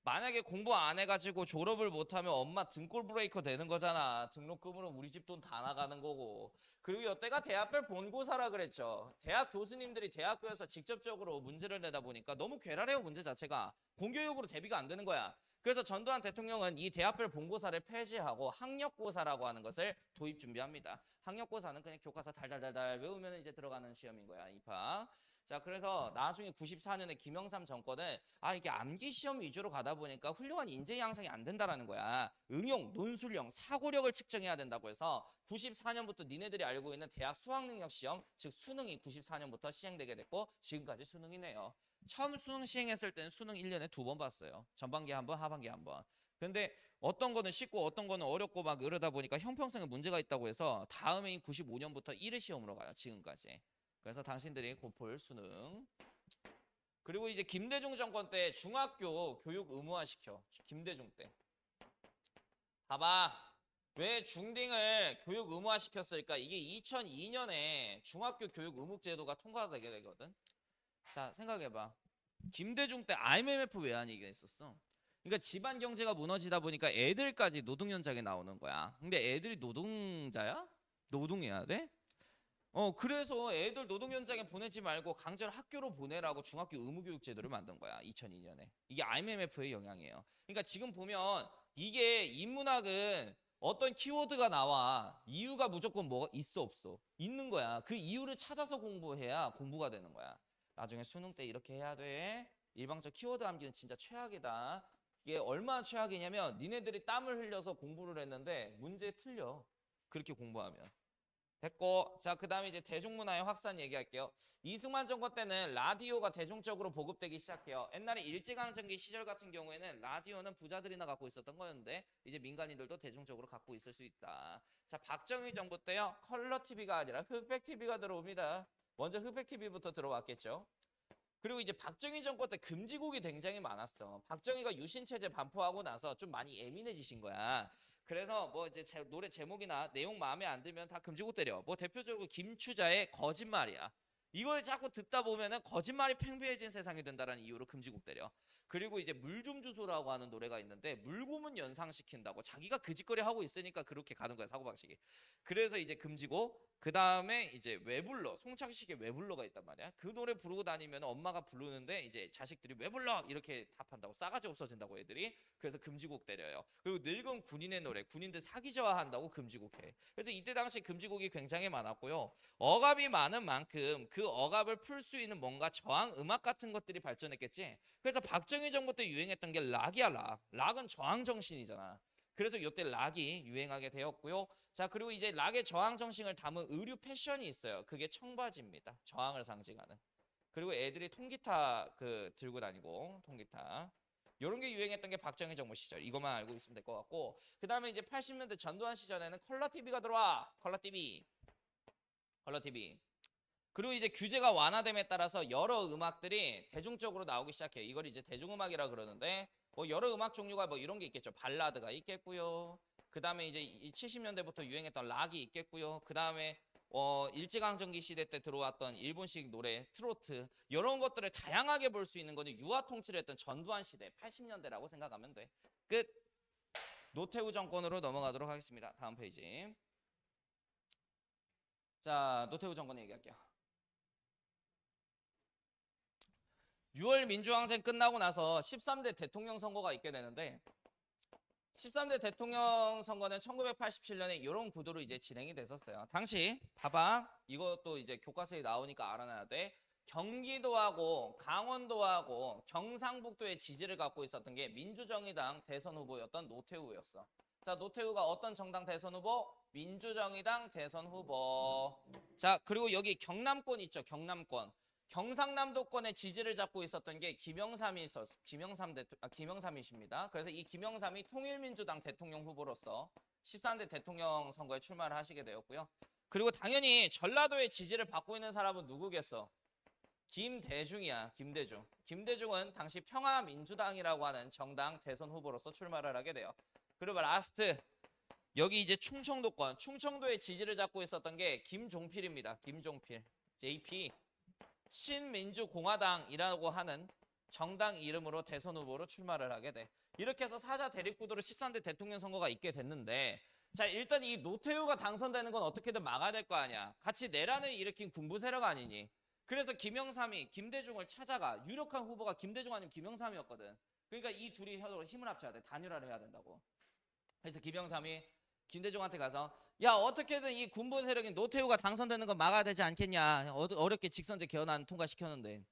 만약에 공부 안 해가지고 졸업을 못하면 엄마 등골 브레이커 되는 거잖아. 등록금으로 우리 집 돈 다 나가는 거고. 그리고 여태가 대학별 본고사라 그랬죠. 대학 교수님들이 대학교에서 직접적으로 문제를 내다 보니까 너무 괴랄해요. 문제 자체가. 공교육으로 대비가 안 되는 거야. 그래서 전두환 대통령은 이 대학별 본고사를 폐지하고 학력고사라고 하는 것을 도입 준비합니다. 학력고사는 그냥 교과서 달달달달 외우면 이제 들어가는 시험인 거야. 입학. 자, 그래서 나중에 94년에 김영삼 정권은 이게 암기 시험 위주로 가다 보니까 훌륭한 인재 양성이 안 된다라는 거야. 응용, 논술력, 사고력을 측정해야 된다고 해서 94년부터 니네들이 알고 있는 대학 수학능력 시험, 즉 수능이 94년부터 시행되게 됐고 지금까지 수능이네요. 처음 수능 시행했을 때는 수능 1년에 2번 봤어요. 전반기 한 번, 하반기 한 번. 근데 어떤 거는 쉽고 어떤 거는 어렵고 막 이러다 보니까 형평성에 문제가 있다고 해서 다음해인 95년부터 1회 시험으로 가요. 지금까지. 그래서 당신들이 곧 볼 수능. 그리고 이제 김대중 정권 때 중학교 교육 의무화시켜. 김대중 때. 봐봐. 왜 중딩을 교육 의무화시켰을까? 이게 2002년에 중학교 교육 의무제도가 통과되게 되거든. 자, 생각해봐. 김대중 때 IMF 외환위기가 있었어. 그러니까 집안 경제가 무너지다 보니까 애들까지 노동 현장에 나오는 거야. 근데 애들이 노동자야? 노동해야 돼? 그래서 애들 노동 현장에 보내지 말고 강제로 학교로 보내라고 중학교 의무교육 제도를 만든 거야. 2002년에. 이게 IMF의 영향이에요. 그러니까 지금 보면 이게 인문학은 어떤 키워드가 나와. 이유가 무조건 뭐가 있어 없어. 있는 거야. 그 이유를 찾아서 공부해야 공부가 되는 거야. 나중에 수능 때 이렇게 해야 돼. 일방적 키워드 암기는 진짜 최악이다. 이게 얼마나 최악이냐면 니네들이 땀을 흘려서 공부를 했는데 문제 틀려. 그렇게 공부하면. 됐고, 자, 그 다음에 이제 대중문화의 확산 얘기할게요. 이승만 정권 때는 라디오가 대중적으로 보급되기 시작해요. 옛날에 일제강점기 시절 같은 경우에는 라디오는 부자들이나 갖고 있었던 거였는데 이제 민간인들도 대중적으로 갖고 있을 수 있다. 자, 박정희 정부 때요. 컬러 TV가 아니라 흑백 TV가 들어옵니다. 먼저 흑백 TV부터 들어왔겠죠. 그리고 이제 박정희 정권 때 금지곡이 굉장히 많았어. 박정희가 유신체제 반포하고 나서 좀 많이 예민해지신 거야. 그래서 뭐 이제 노래 제목이나 내용 마음에 안 들면 다 금지곡 때려. 뭐 대표적으로 김추자의 거짓말이야. 이걸 자꾸 듣다 보면은 거짓말이 팽배해진 세상이 된다는 이유로 금지곡 때려. 그리고 이제 물 좀 주소라고 하는 노래가 있는데 물고문 연상시킨다고 자기가 그 짓거리 하고 있으니까 그렇게 가는 거야 사고방식이. 그래서 이제 금지고 그 다음에 이제 왜 불러 송창식의 왜 불러가 있단 말이야. 그 노래 부르고 다니면 엄마가 부르는데 이제 자식들이 왜 불러 이렇게 답한다고 싸가지 없어진다고 애들이. 그래서 금지곡 때려요. 그리고 늙은 군인의 노래 군인들 사기 저하한다고 금지곡해. 그래서 이때 당시 금지곡이 굉장히 많았고요. 억압이 많은 만큼 그 억압을 풀 수 있는 뭔가 저항 음악 같은 것들이 발전했겠지. 그래서 박정희 정부 때 유행했던 게 락이야 락. 락은 저항 정신이잖아. 그래서 이때 락이 유행하게 되었고요. 자, 그리고 이제 락의 저항 정신을 담은 의류 패션이 있어요. 그게 청바지입니다. 저항을 상징하는. 그리고 애들이 통기타 들고 다니고 통기타. 이런 게 유행했던 게 박정희 정부 시절. 이것만 알고 있으면 될 것 같고. 그다음에 이제 80년대 전두환 시절에는 컬러 TV가 들어와. 컬러 TV. 컬러 TV. 그리고 이제 규제가 완화됨에 따라서 여러 음악들이 대중적으로 나오기 시작해요. 이걸 이제 대중음악이라 그러는데 뭐 여러 음악 종류가 뭐 이런 게 있겠죠. 발라드가 있겠고요. 그 다음에 이제 이 70년대부터 유행했던 락이 있겠고요. 그 다음에 일제강점기 시대 때 들어왔던 일본식 노래, 트로트 이런 것들을 다양하게 볼 수 있는 거는 유화 통치를 했던 전두환 시대 80년대라고 생각하면 돼. 끝. 노태우 정권으로 넘어가도록 하겠습니다. 다음 페이지. 자, 노태우 정권 얘기할게요. 6월 민주항쟁 끝나고 나서 13대 대통령 선거가 있게 되는데 13대 대통령 선거는 1987년에 이런 구도로 이제 진행이 됐었어요. 당시 봐봐. 이것도 이제 교과서에 나오니까 알아놔야 돼. 경기도하고 강원도하고 경상북도의 지지를 갖고 있었던 게 민주정의당 대선 후보였던 노태우였어. 자, 노태우가 어떤 정당 대선 후보? 민주정의당 대선 후보. 자, 그리고 여기 경남권 있죠. 경남권. 경상남도권의 지지를 잡고 있었던 게 김영삼이 있었어. 김영삼이십니다. 그래서 이 김영삼이 통일민주당 대통령 후보로서 13대 대통령 선거에 출마를 하시게 되었고요. 그리고 당연히 전라도의 지지를 받고 있는 사람은 누구겠어? 김대중이야. 김대중. 김대중은 당시 평화민주당이라고 하는 정당 대선 후보로서 출마를 하게 돼요. 그리고 라스트 여기 이제 충청도권. 충청도의 지지를 잡고 있었던 게 김종필입니다. 김종필. JP. 신민주공화당이라고 하는 정당 이름으로 대선 후보로 출마를 하게 돼. 이렇게 해서 사자 대립구도로 13대 대통령 선거가 있게 됐는데 자, 일단 이 노태우가 당선되는 건 어떻게든 막아야 될 거 아니야. 같이 내란을 일으킨 군부 세력 아니니. 그래서 김영삼이 김대중을 찾아가. 유력한 후보가 김대중 아니면 김영삼이었거든. 그러니까 이 둘이 힘을 합쳐야 돼. 단일화를 해야 된다고. 그래서 김영삼이 김대중한테 가서 야, 어떻게든 이 군부 세력인 노태우가 당선되는 건 막아야 되지 않겠냐. 어렵게 직선제 개헌안 통과시켰는데.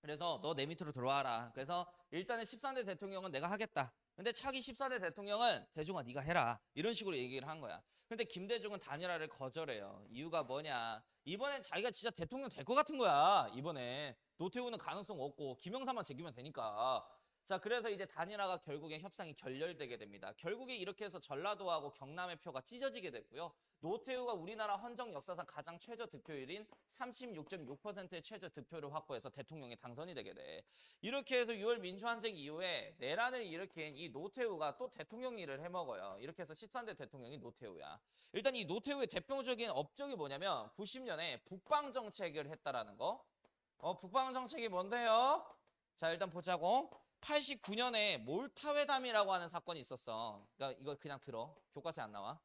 그래서 너 내 밑으로 들어와라. 그래서 일단은 13대 대통령은 내가 하겠다. 근데 차기 14대 대통령은 대중아 네가 해라. 이런 식으로 얘기를 한 거야. 근데 김대중은 단일화를 거절해요. 이유가 뭐냐. 이번엔 자기가 진짜 대통령 될 것 같은 거야. 이번에. 노태우는 가능성 없고 김영삼만 제기면 되니까. 자, 그래서 이제 단일화가 결국에 협상이 결렬되게 됩니다. 결국에 이렇게 해서 전라도하고 경남의 표가 찢어지게 됐고요. 노태우가 우리나라 헌정 역사상 가장 최저 득표율인 36.6%의 최저 득표를 확보해서 대통령에 당선이 되게 돼. 이렇게 해서 6월 민주항쟁 이후에 내란을 일으킨 이 노태우가 또 대통령 일을 해먹어요. 이렇게 해서 13대 대통령이 노태우야. 일단 이 노태우의 대표적인 업적이 뭐냐면 90년에 북방정책을 했다라는 거. 북방정책이 뭔데요? 자, 일단 보자고. 89년에 몰타회담이라고 하는 사건이 있었어. 그러니까 이거 그냥 들어. 교과서에 안 나와.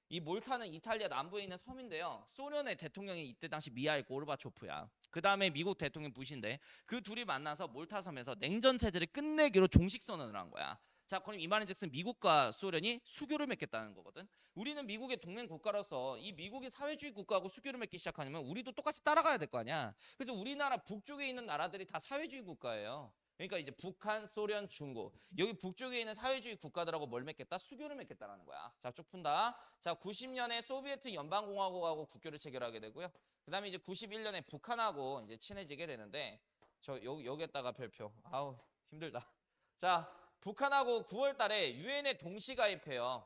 이 몰타는 이탈리아 남부에 있는 섬인데요. 소련의 대통령이 이때 당시 미하일 고르바초프야. 그 다음에 미국 대통령 부시인데 그 둘이 만나서 몰타 섬에서 냉전 체제를 끝내기로 종식 선언을 한 거야. 자, 그럼 이 말인즉슨 미국과 소련이 수교를 맺겠다는 거거든. 우리는 미국의 동맹 국가로서 이 미국이 사회주의 국가하고 수교를 맺기 시작하면 우리도 똑같이 따라가야 될 거 아니야. 그래서 우리나라 북쪽에 있는 나라들이 다 사회주의 국가예요. 그러니까 이제 북한, 소련, 중국 여기 북쪽에 있는 사회주의 국가들하고 뭘 맺겠다? 수교를 맺겠다라는 거야. 자, 쭉 푼다. 자, 90년에 소비에트 연방공화국하고 국교를 체결하게 되고요. 그다음에 이제 91년에 북한하고 이제 친해지게 되는데 여기에다가 별표. 아우 힘들다. 자, 북한하고 9월 달에 유엔에 동시 가입해요.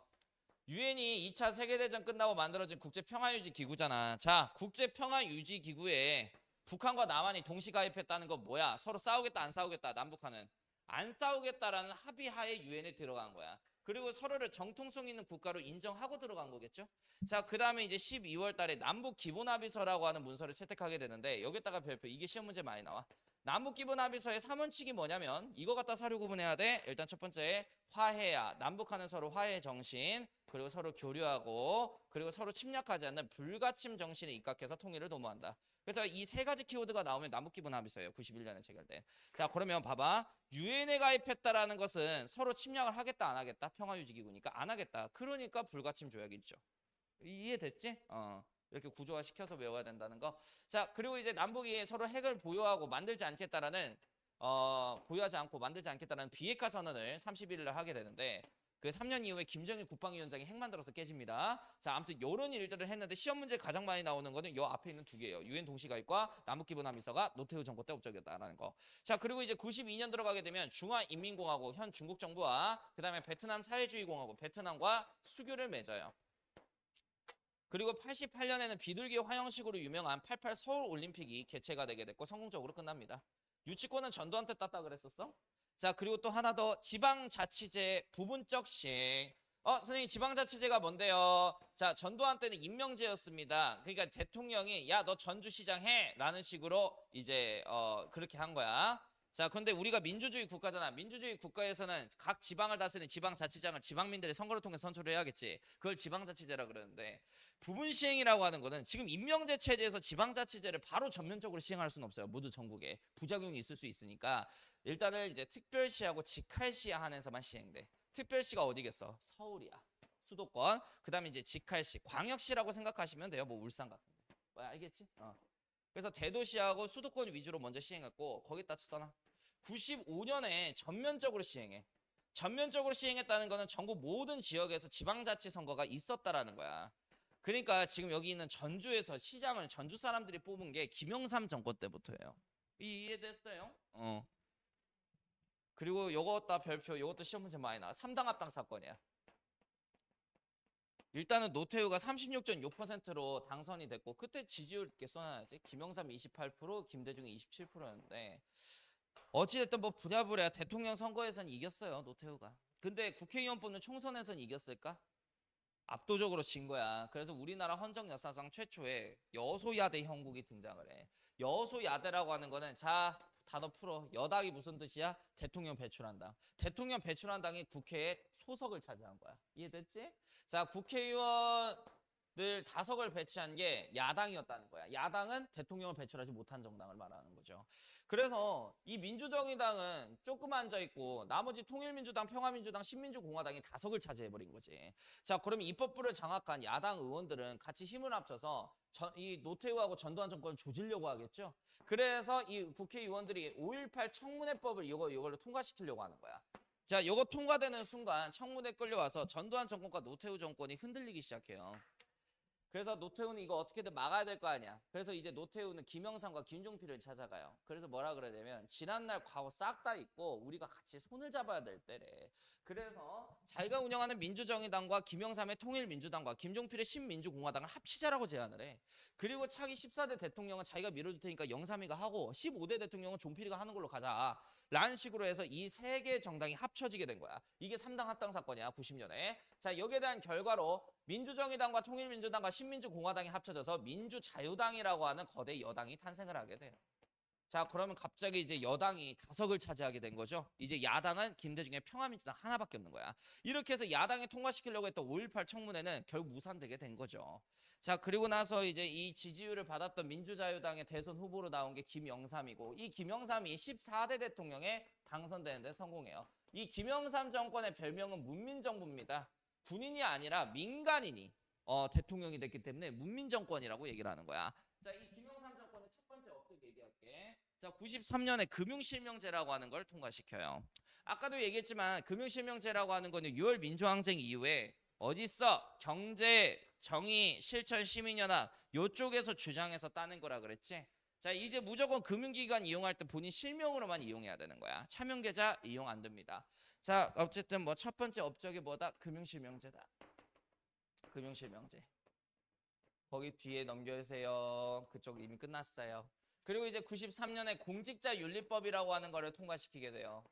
유엔이 2차 세계대전 끝나고 만들어진 국제평화유지기구잖아. 자, 국제평화유지기구에 북한과 남한이 동시 가입했다는 건 뭐야? 서로 싸우겠다 안 싸우겠다. 남북한은 안 싸우겠다라는 합의하에 유엔에 들어간 거야. 그리고 서로를 정통성 있는 국가로 인정하고 들어간 거겠죠. 자, 그 다음에 이제 12월 달에 남북 기본합의서라고 하는 문서를 채택하게 되는데 여기다가 별표. 이게 시험 문제 많이 나와. 남북 기본합의서의 3원칙이 뭐냐면 이거 갖다 사료 구분해야 돼. 일단 첫 번째 화해야. 남북한은 서로 화해 정신, 그리고 서로 교류하고, 그리고 서로 침략하지 않는 불가침 정신에 입각해서 통일을 도모한다. 그래서 이 세 가지 키워드가 나오면 남북 기본 합의서예요. 91년에 체결돼. 자, 그러면 봐봐. 유엔에 가입했다라는 것은 서로 침략을 하겠다 안 하겠다? 평화유지기구니까 안 하겠다. 그러니까 불가침 조약이 있죠. 이해됐지? 이렇게 구조화 시켜서 외워야 된다는 거. 자, 그리고 이제 남북이 서로 핵을 보유하고 만들지 않겠다라는 보유하지 않고 만들지 않겠다라는 비핵화 선언을 31일 날 하게 되는데 그 3년 이후에 김정일 국방위원장이 핵 만들어서 깨집니다. 자, 아무튼 이런 일들을 했는데 시험 문제 가장 많이 나오는 거는 요 앞에 있는 두 개예요. 유엔 동시가입과 남북기본합의서가 노태우 정부 때 업적이었다라는 거. 자, 그리고 이제 92년 들어가게 되면 중화인민공화국 현 중국 정부와 그다음에 베트남 사회주의공화국 베트남과 수교를 맺어요. 그리고 88년에는 비둘기 화형식으로 유명한 88 서울 올림픽이 개최가 되게 됐고 성공적으로 끝납니다. 유치권은 전두환때 땄다 그랬었어? 자, 그리고 또 하나 더 지방자치제 부분적 시행. 선생님 지방자치제가 뭔데요? 자, 전두환 때는 임명제였습니다. 그러니까 대통령이 야, 너 전주시장 해! 라는 식으로 이제 그렇게 한 거야. 자, 그런데 우리가 민주주의 국가잖아. 민주주의 국가에서는 각 지방을 다스리는 지방자치장을 지방민들의 선거를 통해 선출을 해야겠지. 그걸 지방자치제라 그러는데 부분 시행이라고 하는 거는 지금 임명제 체제에서 지방자치제를 바로 전면적으로 시행할 수는 없어요. 모두 전국에 부작용이 있을 수 있으니까 일단은 이제 특별시하고 직할시 한해서만 시행돼. 특별시가 어디겠어? 서울이야. 수도권. 그다음에 이제 직할시, 광역시라고 생각하시면 돼요. 뭐 울산 같은 데. 뭐 알겠지? 그래서 대도시하고 수도권 위주로 먼저 시행했고 거기다 써놔. 95년에 전면적으로 시행해. 전면적으로 시행했다는 거는 전국 모든 지역에서 지방자치 선거가 있었다라는 거야. 그러니까 지금 여기 있는 전주에서 시장을 전주 사람들이 뽑은 게 김영삼 정권 때부터예요. 이해됐어요? 그리고 요것도 별표, 요것도 시험 문제 많이 나와. 3당 합당 사건이야. 일단은 노태우가 36.6%로 당선이 됐고 그때 지지율 이렇게 써놔야지. 김영삼 28%, 김대중이 27%였는데 어찌됐든 뭐 부랴부랴 대통령 선거에선 이겼어요. 노태우가. 근데 국회의원 뽑는 총선에선 이겼을까? 압도적으로 진 거야. 그래서 우리나라 헌정 역사상 최초의 여소야대 형국이 등장을 해. 여소야대라고 하는 거는 자 단어 풀어. 여당이 무슨 뜻이야? 대통령 배출한다. 대통령 배출한 당이 국회에 소석을 차지한 거야. 이해됐지? 자, 국회의원들 다석을 배치한 게 야당이었다는 거야. 야당은 대통령을 배출하지 못한 정당을 말하는 거죠. 그래서 이 민주정의당은 조금 앉아있고 나머지 통일민주당, 평화민주당, 신민주공화당이 다석을 차지해버린 거지. 자, 그럼 입법부를 장악한 야당 의원들은 같이 힘을 합쳐서 이 노태우하고 전두환 정권을 조지려고 하겠죠. 그래서 이 국회의원들이 5.18 청문회법을 이걸로 통과시키려고 하는 거야. 자, 이거 통과되는 순간 청문회 끌려와서 전두환 정권과 노태우 정권이 흔들리기 시작해요. 그래서 노태우는 이거 어떻게든 막아야 될 거 아니야. 그래서 이제 노태우는 김영삼과 김종필을 찾아가요. 그래서 뭐라 그러냐면 지난날 과거 싹 다 잊고 우리가 같이 손을 잡아야 될 때래. 그래서 자기가 운영하는 민주정의당과 김영삼의 통일민주당과 김종필의 신민주공화당을 합치자라고 제안을 해. 그리고 차기 14대 대통령은 자기가 밀어줄 테니까 영삼이가 하고 15대 대통령은 종필이가 하는 걸로 가자. 라는 식으로 해서 이 세 개의 정당이 합쳐지게 된 거야. 이게 3당 합당 사건이야. 90년에. 자, 여기에 대한 결과로 민주정의당과 통일민주당과 신민주공화당이 합쳐져서 민주자유당이라고 하는 거대 여당이 탄생을 하게 돼요. 자, 그러면 갑자기 이제 여당이 다석을 차지하게 된 거죠. 이제 야당은 김대중의 평화민주당 하나밖에 없는 거야. 이렇게 해서 야당이 통과시키려고 했던 5.18 청문회는 결국 무산되게 된 거죠. 자, 그리고 나서 이제 이 지지율을 받았던 민주자유당의 대선 후보로 나온 게 김영삼이고 이 김영삼이 14대 대통령에 당선되는데 성공해요. 이 김영삼 정권의 별명은 문민정부입니다. 군인이 아니라 민간인이 대통령이 됐기 때문에 문민정권이라고 얘기를 하는 거야. 자, 이 김영삼 정권의 첫 번째 업적 얘기할게. 자, 93년에 금융실명제라고 하는 걸 통과시켜요. 아까도 얘기했지만 금융실명제라고 하는 거는 6월 민주항쟁 이후에 어디 있어? 경제, 정의, 실천, 시민연합 요쪽에서 주장해서 따는 거라 그랬지. 자, 이제 무조건 금융기관 이용할 때 본인 실명으로만 이용해야 되는 거야. 차명계좌 이용 안 됩니다. 자, 어쨌든 뭐 첫 번째 업적이 뭐다? 금융실명제다. 금융실명제. 거기 뒤에 넘겨주세요. 그쪽 이미 끝났어요. 그리고 이제 93년에 공직자윤리법이라고 하는 거를 통과시키게 돼요.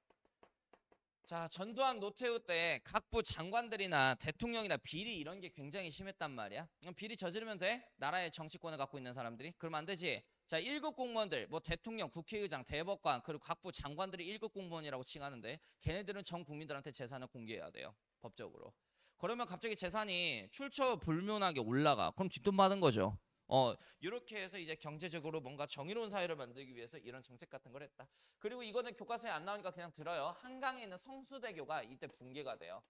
자, 전두환 노태우 때 각부 장관들이나 대통령이나 비리 이런 게 굉장히 심했단 말이야. 비리 저지르면 돼? 나라의 정치권을 갖고 있는 사람들이? 그러면 안 되지. 자, 1급 공무원들, 뭐 대통령, 국회의장, 대법관, 그리고 각부 장관들이 1급 공무원이라고 칭하는데 걔네들은 전 국민들한테 재산을 공개해야 돼요. 법적으로. 그러면 갑자기 재산이 출처불명하게 올라가. 그럼 뒷돈 받은 거죠. 이렇게 해서 이제 경제적으로 뭔가 정의로운 사회를 만들기 위해서 이런 정책 같은 걸 했다. 그리고 이거는 교과서에 안 나오니까 그냥 들어요. 한강에 있는 성수대교가 이때 붕괴가 돼요.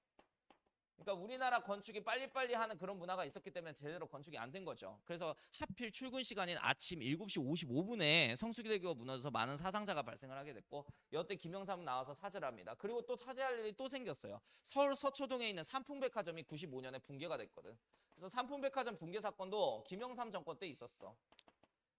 그러니까 우리나라 건축이 빨리빨리 하는 그런 문화가 있었기 때문에 제대로 건축이 안 된 거죠. 그래서 하필 출근 시간인 아침 7시 55분에 성수대교가 무너져서 많은 사상자가 발생을 하게 됐고 이때 김영삼은 나와서 사죄를 합니다. 그리고 또 사죄할 일이 또 생겼어요. 서울 서초동에 있는 삼풍백화점이 95년에 붕괴가 됐거든. 그래서 삼풍백화점 붕괴 사건도 김영삼 정권 때 있었어.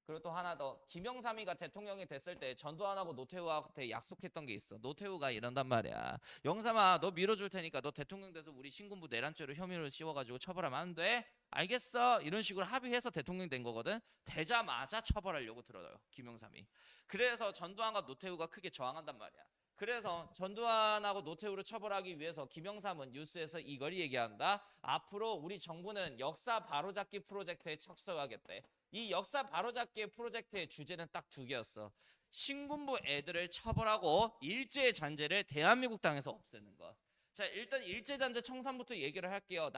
그리고 또 하나 더, 김영삼이가 대통령이 됐을 때 전두환하고 노태우한테 약속했던 게 있어. 노태우가 이런단 말이야. 영삼아, 너 밀어줄 테니까 너 대통령 돼서 우리 신군부 내란죄로 혐의를 씌워가지고 처벌하면 안 돼? 알겠어. 이런 식으로 합의해서 대통령 된 거거든. 되자마자 처벌하려고 들어요, 김영삼이. 그래서 전두환과 노태우가 크게 저항한단 말이야. 그래서 전두환하고 노태우를 처벌하기 위해서 김영삼은 뉴스에서 이걸 얘기한다. 앞으로 우리 정부는 역사 바로잡기 프로젝트에 착수하겠대. 이 역사 바로잡기 프로젝트의 주제는 딱 두 개였어. 신군부 애들을 처벌하고 일제잔재를 대한민국 땅에서 없애는 것. 자, 일단 일제잔재 청산부터 얘기를 할게요.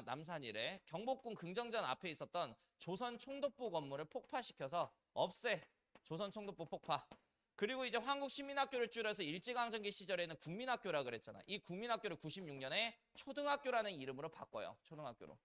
남산이래. 경복궁 긍정전 앞에 있었던 조선 총독부 건물을 폭파시켜서 없애. 조선 총독부 폭파. 그리고 이제 한국시민학교를 줄여서 일제강점기 시절에는 국민학교라 그랬잖아. 이 국민학교를 96년에 초등학교라는 이름으로 바꿔요. 초등학교로.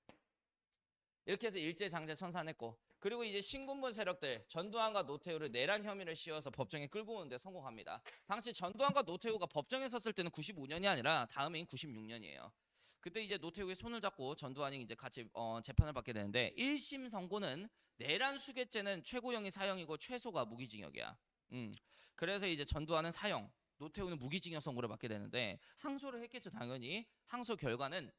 이렇게 해서 일제장제 청산했고, 그리고 이제 신군부 세력들 전두환과 노태우를 내란 혐의를 씌워서 법정에 끌고 오는데 성공합니다. 당시 전두환과 노태우가 법정에 섰을 때는 95년이 아니라 다음해인 96년이에요. 그때 이제 노태우의 손을 잡고 전두환이 이제 같이 재판을 받게 되는데 1심 선고는 내란 수괴죄는 최고형이 사형이고 최소가 무기징역이야. 그래서 이제 전두환은 사형, 노태우는 무기징역 선고를 받게 되는데 항소를 했겠죠, 당연히. 항소 결과는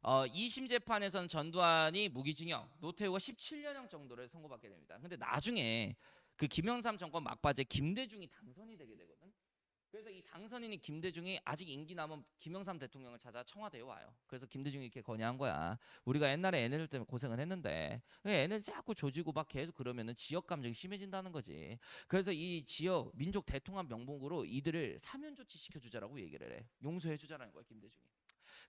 2심 재판에서는 전두환이 무기징역, 노태우가 17년형 정도를 선고받게 됩니다. 근데 나중에 그 김영삼 정권 막바지에 김대중이 당선이 되게 되거든. 그래서 이 당선인이 김대중이 아직 임기 남은 김영삼 대통령을 찾아 청와대에 와요. 그래서 김대중이 이렇게 건의한 거야. 우리가 옛날에 얘네들 때문에 고생을 했는데 얘네들 자꾸 조지고 막 계속 그러면은 지역 감정이 심해진다는 거지. 그래서 이 지역 민족 대통합 명목으로 이들을 사면 조치 시켜주자라고 얘기를 해. 용서해 주자라는 거야, 김대중이.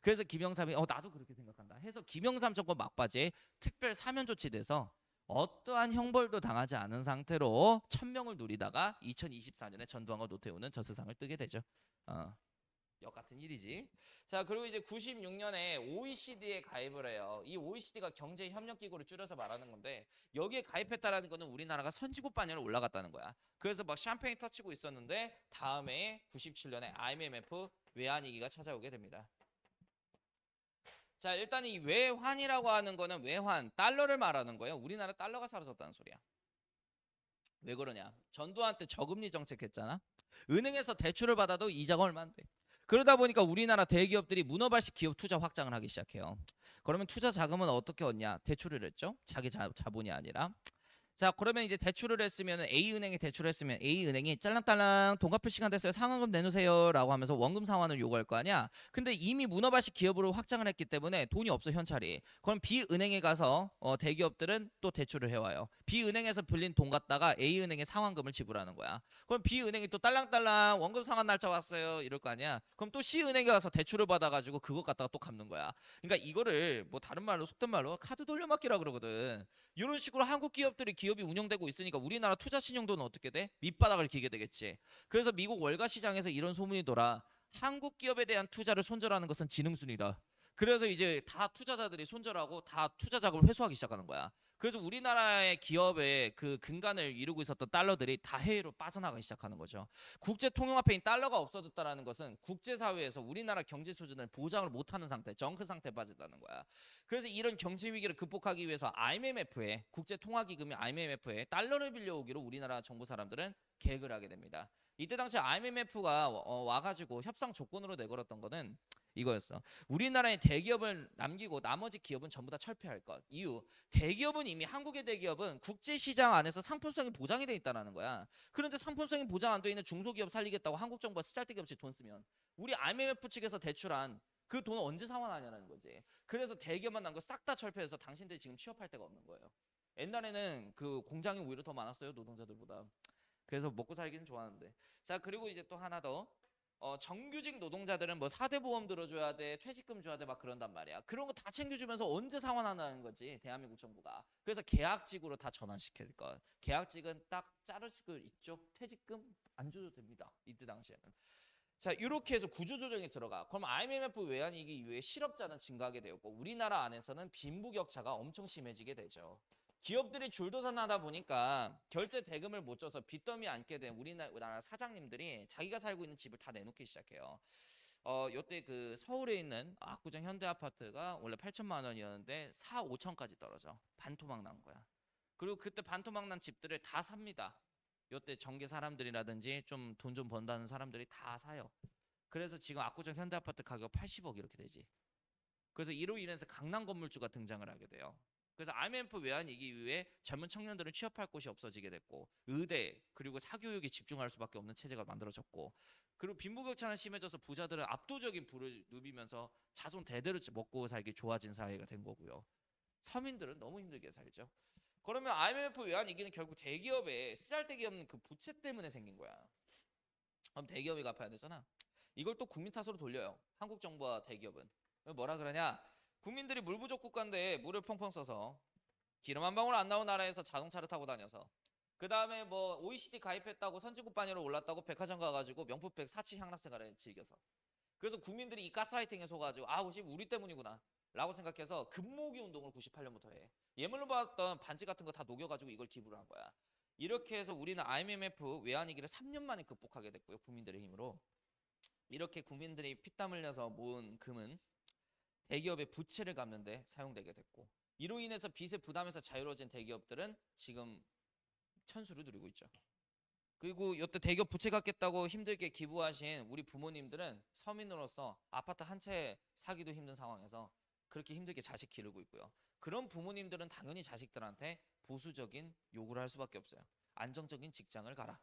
그래서 김영삼이 나도 그렇게 생각한다 해서 김영삼 정권 막바지에 특별 사면 조치돼서 어떠한 형벌도 당하지 않은 상태로 천명을 누리다가 2024년에 전두환과 노태우는 저 세상을 뜨게 되죠. 역 같은 일이지. 자, 그리고 이제 96년에 OECD에 가입을 해요. 이 OECD가 경제협력기구를 줄여서 말하는 건데 여기에 가입했다라는 거는 우리나라가 선진국 반열에 올라갔다는 거야. 그래서 막 샴페인 터치고 있었는데 다음에 97년에 IMF 외환위기가 찾아오게 됩니다. 자, 일단 이 외환이라고 하는 거는 외환, 달러를 말하는 거예요. 우리나라 달러가 사라졌다는 소리야. 왜 그러냐? 전두환 때 저금리 정책 했잖아. 은행에서 대출을 받아도 이자가 얼마 안 돼. 그러다 보니까 우리나라 대기업들이 문어발식 기업 투자 확장을 하기 시작해요. 그러면 투자 자금은 어떻게 얻냐? 대출을 했죠. 자기 자본이 아니라. 자, 그러면 이제 대출을 했으면 A은행에 대출을 했으면 A은행이 짤랑딸랑 돈 갚을 시간 됐어요. 상환금 내놓으세요 라고 하면서 원금 상환을 요구할 거 아니야. 근데 이미 문어발식 기업으로 확장을 했기 때문에 돈이 없어, 현찰이. 그럼 B은행에 가서 대기업들은 또 대출을 해와요. B은행에서 빌린 돈 갖다가 A은행에 상환금을 지불하는 거야. 그럼 B은행이 또 딸랑딸랑 원금 상환 날짜 왔어요 이럴 거 아니야. 그럼 또 C은행에 가서 대출을 받아가지고 그것 갖다가 또 갚는 거야. 그러니까 이거를 뭐 다른 말로 속된 말로 카드 돌려막기라 그러거든. 이런 식으로 한국 기업이 운영되고 있으니까 우리나라 투자 신용도는 어떻게 돼? 밑바닥을 기게 되겠지. 그래서 미국 월가 시장에서 이런 소문이 돌아. 한국 기업에 대한 투자를 손절하는 것은 지능순이다. 그래서 이제 다 투자자들이 손절하고 다 투자 자금을 회수하기 시작하는 거야. 그래서 우리나라의 기업의 그 근간을 이루고 있었던 달러들이 다 해외로 빠져나가기 시작하는 거죠. 국제 통용화폐인 달러가 없어졌다는 것은 국제사회에서 우리나라 경제 수준을 보장을 못하는 상태, 정크 상태에 빠졌다는 거야. 그래서 이런 경제 위기를 극복하기 위해서 IMF에, 국제 통화기금이 IMF에 달러를 빌려오기로 우리나라 정부 사람들은 계획을 하게 됩니다. 이때 당시 IMF가 와가지고 협상 조건으로 내걸었던 거는 이거였어. 우리나라의 대기업을 남기고 나머지 기업은 전부 다 철폐할 것. 이유, 대기업은 이미 한국의 대기업은 국제시장 안에서 상품성이 보장이 돼 있다는 거야. 그런데 상품성이 보장 안 돼 있는 중소기업 살리겠다고 한국 정부가 쓰잘데기 없이 돈 쓰면 우리 IMF 측에서 대출한 그 돈을 언제 상환하냐는 거지. 그래서 대기업만 남고 싹 다 철폐해서 당신들이 지금 취업할 데가 없는 거예요. 옛날에는 그 공장이 오히려 더 많았어요, 노동자들보다. 그래서 먹고 살기는 좋았는데. 자, 그리고 이제 또 하나 더. 정규직 노동자들은 뭐 4대 보험 들어줘야 돼, 퇴직금 줘야 돼 막 그런단 말이야. 그런 거 다 챙겨주면서 언제 상환하는 거지, 대한민국 정부가. 그래서 계약직으로 다 전환시킬 거. 계약직은 딱 자를 수 있죠. 퇴직금 안 줘도 됩니다, 이때 당시에는. 자, 이렇게 해서 구조조정이 들어가. 그럼 IMF 외환위기 이후에 실업자는 증가하게 되었고 우리나라 안에서는 빈부격차가 엄청 심해지게 되죠. 기업들이 줄도산하다 보니까 결제 대금을 못 줘서 빚더미 앉게 된 우리나라 사장님들이 자기가 살고 있는 집을 다 내놓기 시작해요. 요때 그 서울에 있는 압구정 현대아파트가 원래 8천만 원이었는데 4, 5천까지 떨어져. 반토막 난 거야. 그리고 그때 반토막 난 집들을 다 삽니다. 요때 정계 사람들이라든지 좀 돈 좀 번다는 사람들이 다 사요. 그래서 지금 압구정 현대아파트 가격 80억 이렇게 되지. 그래서 이로 인해서 강남 건물주가 등장을 하게 돼요. 그래서 IMF 외환위기 이후에 젊은 청년들은 취업할 곳이 없어지게 됐고 의대 그리고 사교육에 집중할 수밖에 없는 체제가 만들어졌고 그리고 빈부격차는 심해져서 부자들은 압도적인 부를 누비면서 자손 대대로 먹고 살기 좋아진 사회가 된 거고요. 서민들은 너무 힘들게 살죠. 그러면 IMF 외환위기는 결국 대기업의 쓰잘데기 없는 그 부채 때문에 생긴 거야. 그럼 대기업이 갚아야 되잖아. 이걸 또 국민 탓으로 돌려요. 한국 정부와 대기업은. 뭐라 그러냐? 국민들이 물 부족 국가인데 물을 펑펑 써서 기름 한 방울 안 나온 나라에서 자동차를 타고 다녀서 그 다음에 뭐 OECD 가입했다고 선진국 반열에 올랐다고 백화점 가가지고 명품백 사치 향락생활을 즐겨서 그래서 국민들이 이 가스라이팅에 속아가지고 아 혹시 우리 때문이구나 라고 생각해서 금모기 운동을 98년부터 해. 예물로 받았던 반지 같은 거 다 녹여가지고 이걸 기부를 한 거야. 이렇게 해서 우리는 IMF 외환위기를 3년 만에 극복하게 됐고요. 국민들의 힘으로. 이렇게 국민들이 피땀 흘려서 모은 금은 대기업의 부채를 갚는 데 사용되게 됐고 이로 인해서 빚의 부담에서 자유로워진 대기업들은 지금 천수를 누리고 있죠. 그리고 이때 대기업 부채 갚겠다고 힘들게 기부하신 우리 부모님들은 서민으로서 아파트 한 채 사기도 힘든 상황에서 그렇게 힘들게 자식 기르고 있고요. 그런 부모님들은 당연히 자식들한테 보수적인 요구를 할 수밖에 없어요. 안정적인 직장을 가라.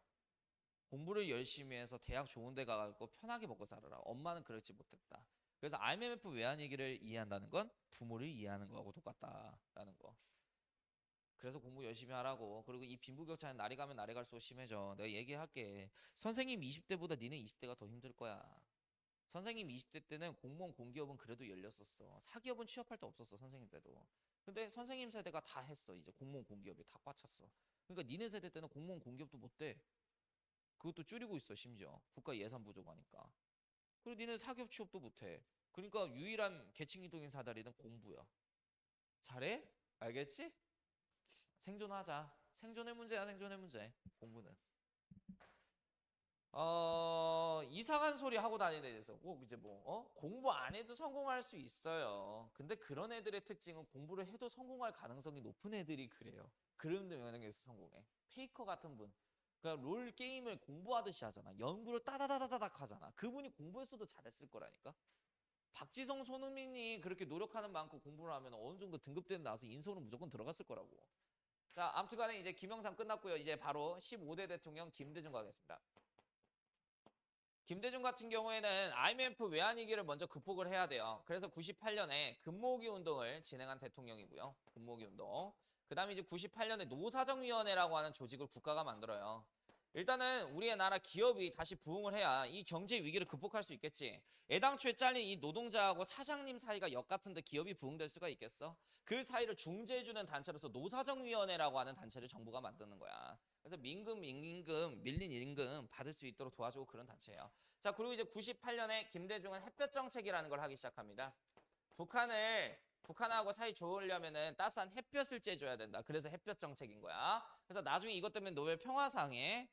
공부를 열심히 해서 대학 좋은 데 가고 편하게 먹고 살아라. 엄마는 그렇지 못했다. 그래서 IMF 외환위기를 이해한다는 건 부모를 이해하는 거하고 똑같다라는 거. 그래서 공부 열심히 하라고. 그리고 이 빈부격차는 날이 가면 날이 갈수록 심해져. 내가 얘기할게. 선생님 20대보다 니네 20대가 더 힘들 거야. 선생님 20대 때는 공무원 공기업은 그래도 열렸었어. 사기업은 취업할 데 없었어. 선생님 때도. 근데 선생님 세대가 다 했어. 이제 공무원 공기업이 다 꽉 찼어. 그러니까 니네 세대 때는 공무원 공기업도 못 돼. 그것도 줄이고 있어. 심지어 국가 예산 부족하니까. 그리고 니네 사기업 취업도 못해. 그러니까 유일한 계층 이동의 사다리는 공부야. 잘해? 알겠지? 생존하자. 생존의 문제야, 생존의 문제. 공부는. 이상한 소리 하고 다니는 애에서 꼭 이제 공부 안 해도 성공할 수 있어요. 근데 그런 애들의 특징은 공부를 해도 성공할 가능성이 높은 애들이 그래요. 그런 면에서 성공해. 페이커 같은 분. 그러니까 롤 게임을 공부하듯이 하잖아. 연구를 따다다다닥 하잖아. 그분이 공부했어도 잘했을 거라니까. 박지성, 손흥민이 그렇게 노력하는 만큼 공부를 하면 어느 정도 등급대는 나서 인서울은 무조건 들어갔을 거라고. 자, 아무튼간에 이제 김영삼 끝났고요. 이제 바로 15대 대통령 김대중 가겠습니다. 김대중 같은 경우에는 IMF 외환위기를 먼저 극복을 해야 돼요. 그래서 98년에 금모으기 운동을 진행한 대통령이고요. 금모으기 운동. 그 다음에 이제 98년에 노사정위원회라고 하는 조직을 국가가 만들어요. 일단은 우리의 나라 기업이 다시 부흥을 해야 이 경제 위기를 극복할 수 있겠지. 애당초에 잘린 이 노동자하고 사장님 사이가 역 같은데 기업이 부흥될 수가 있겠어? 그 사이를 중재해주는 단체로서 노사정위원회라고 하는 단체를 정부가 만드는 거야. 그래서 민금, 임금, 밀린 임금 받을 수 있도록 도와주고 그런 단체예요. 자, 그리고 이제 98년에 김대중은 햇볕 정책이라는 걸 하기 시작합니다. 북한하고 사이 좋으려면은 따스한 햇볕을 쬐줘야 된다. 그래서 햇볕 정책인 거야. 그래서 나중에 이것 때문에 노벨 평화상에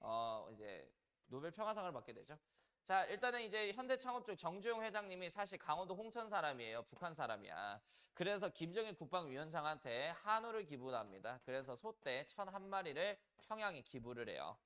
이제 노벨 평화상을 받게 되죠. 자, 일단은 이제 현대창업적 정주영 회장님이 사실 강원도 홍천 사람이에요. 북한 사람이야. 그래서 김정일 국방위원장한테 한우를 기부합니다. 그래서 소떼 1,001마리를 평양에 기부를 해요.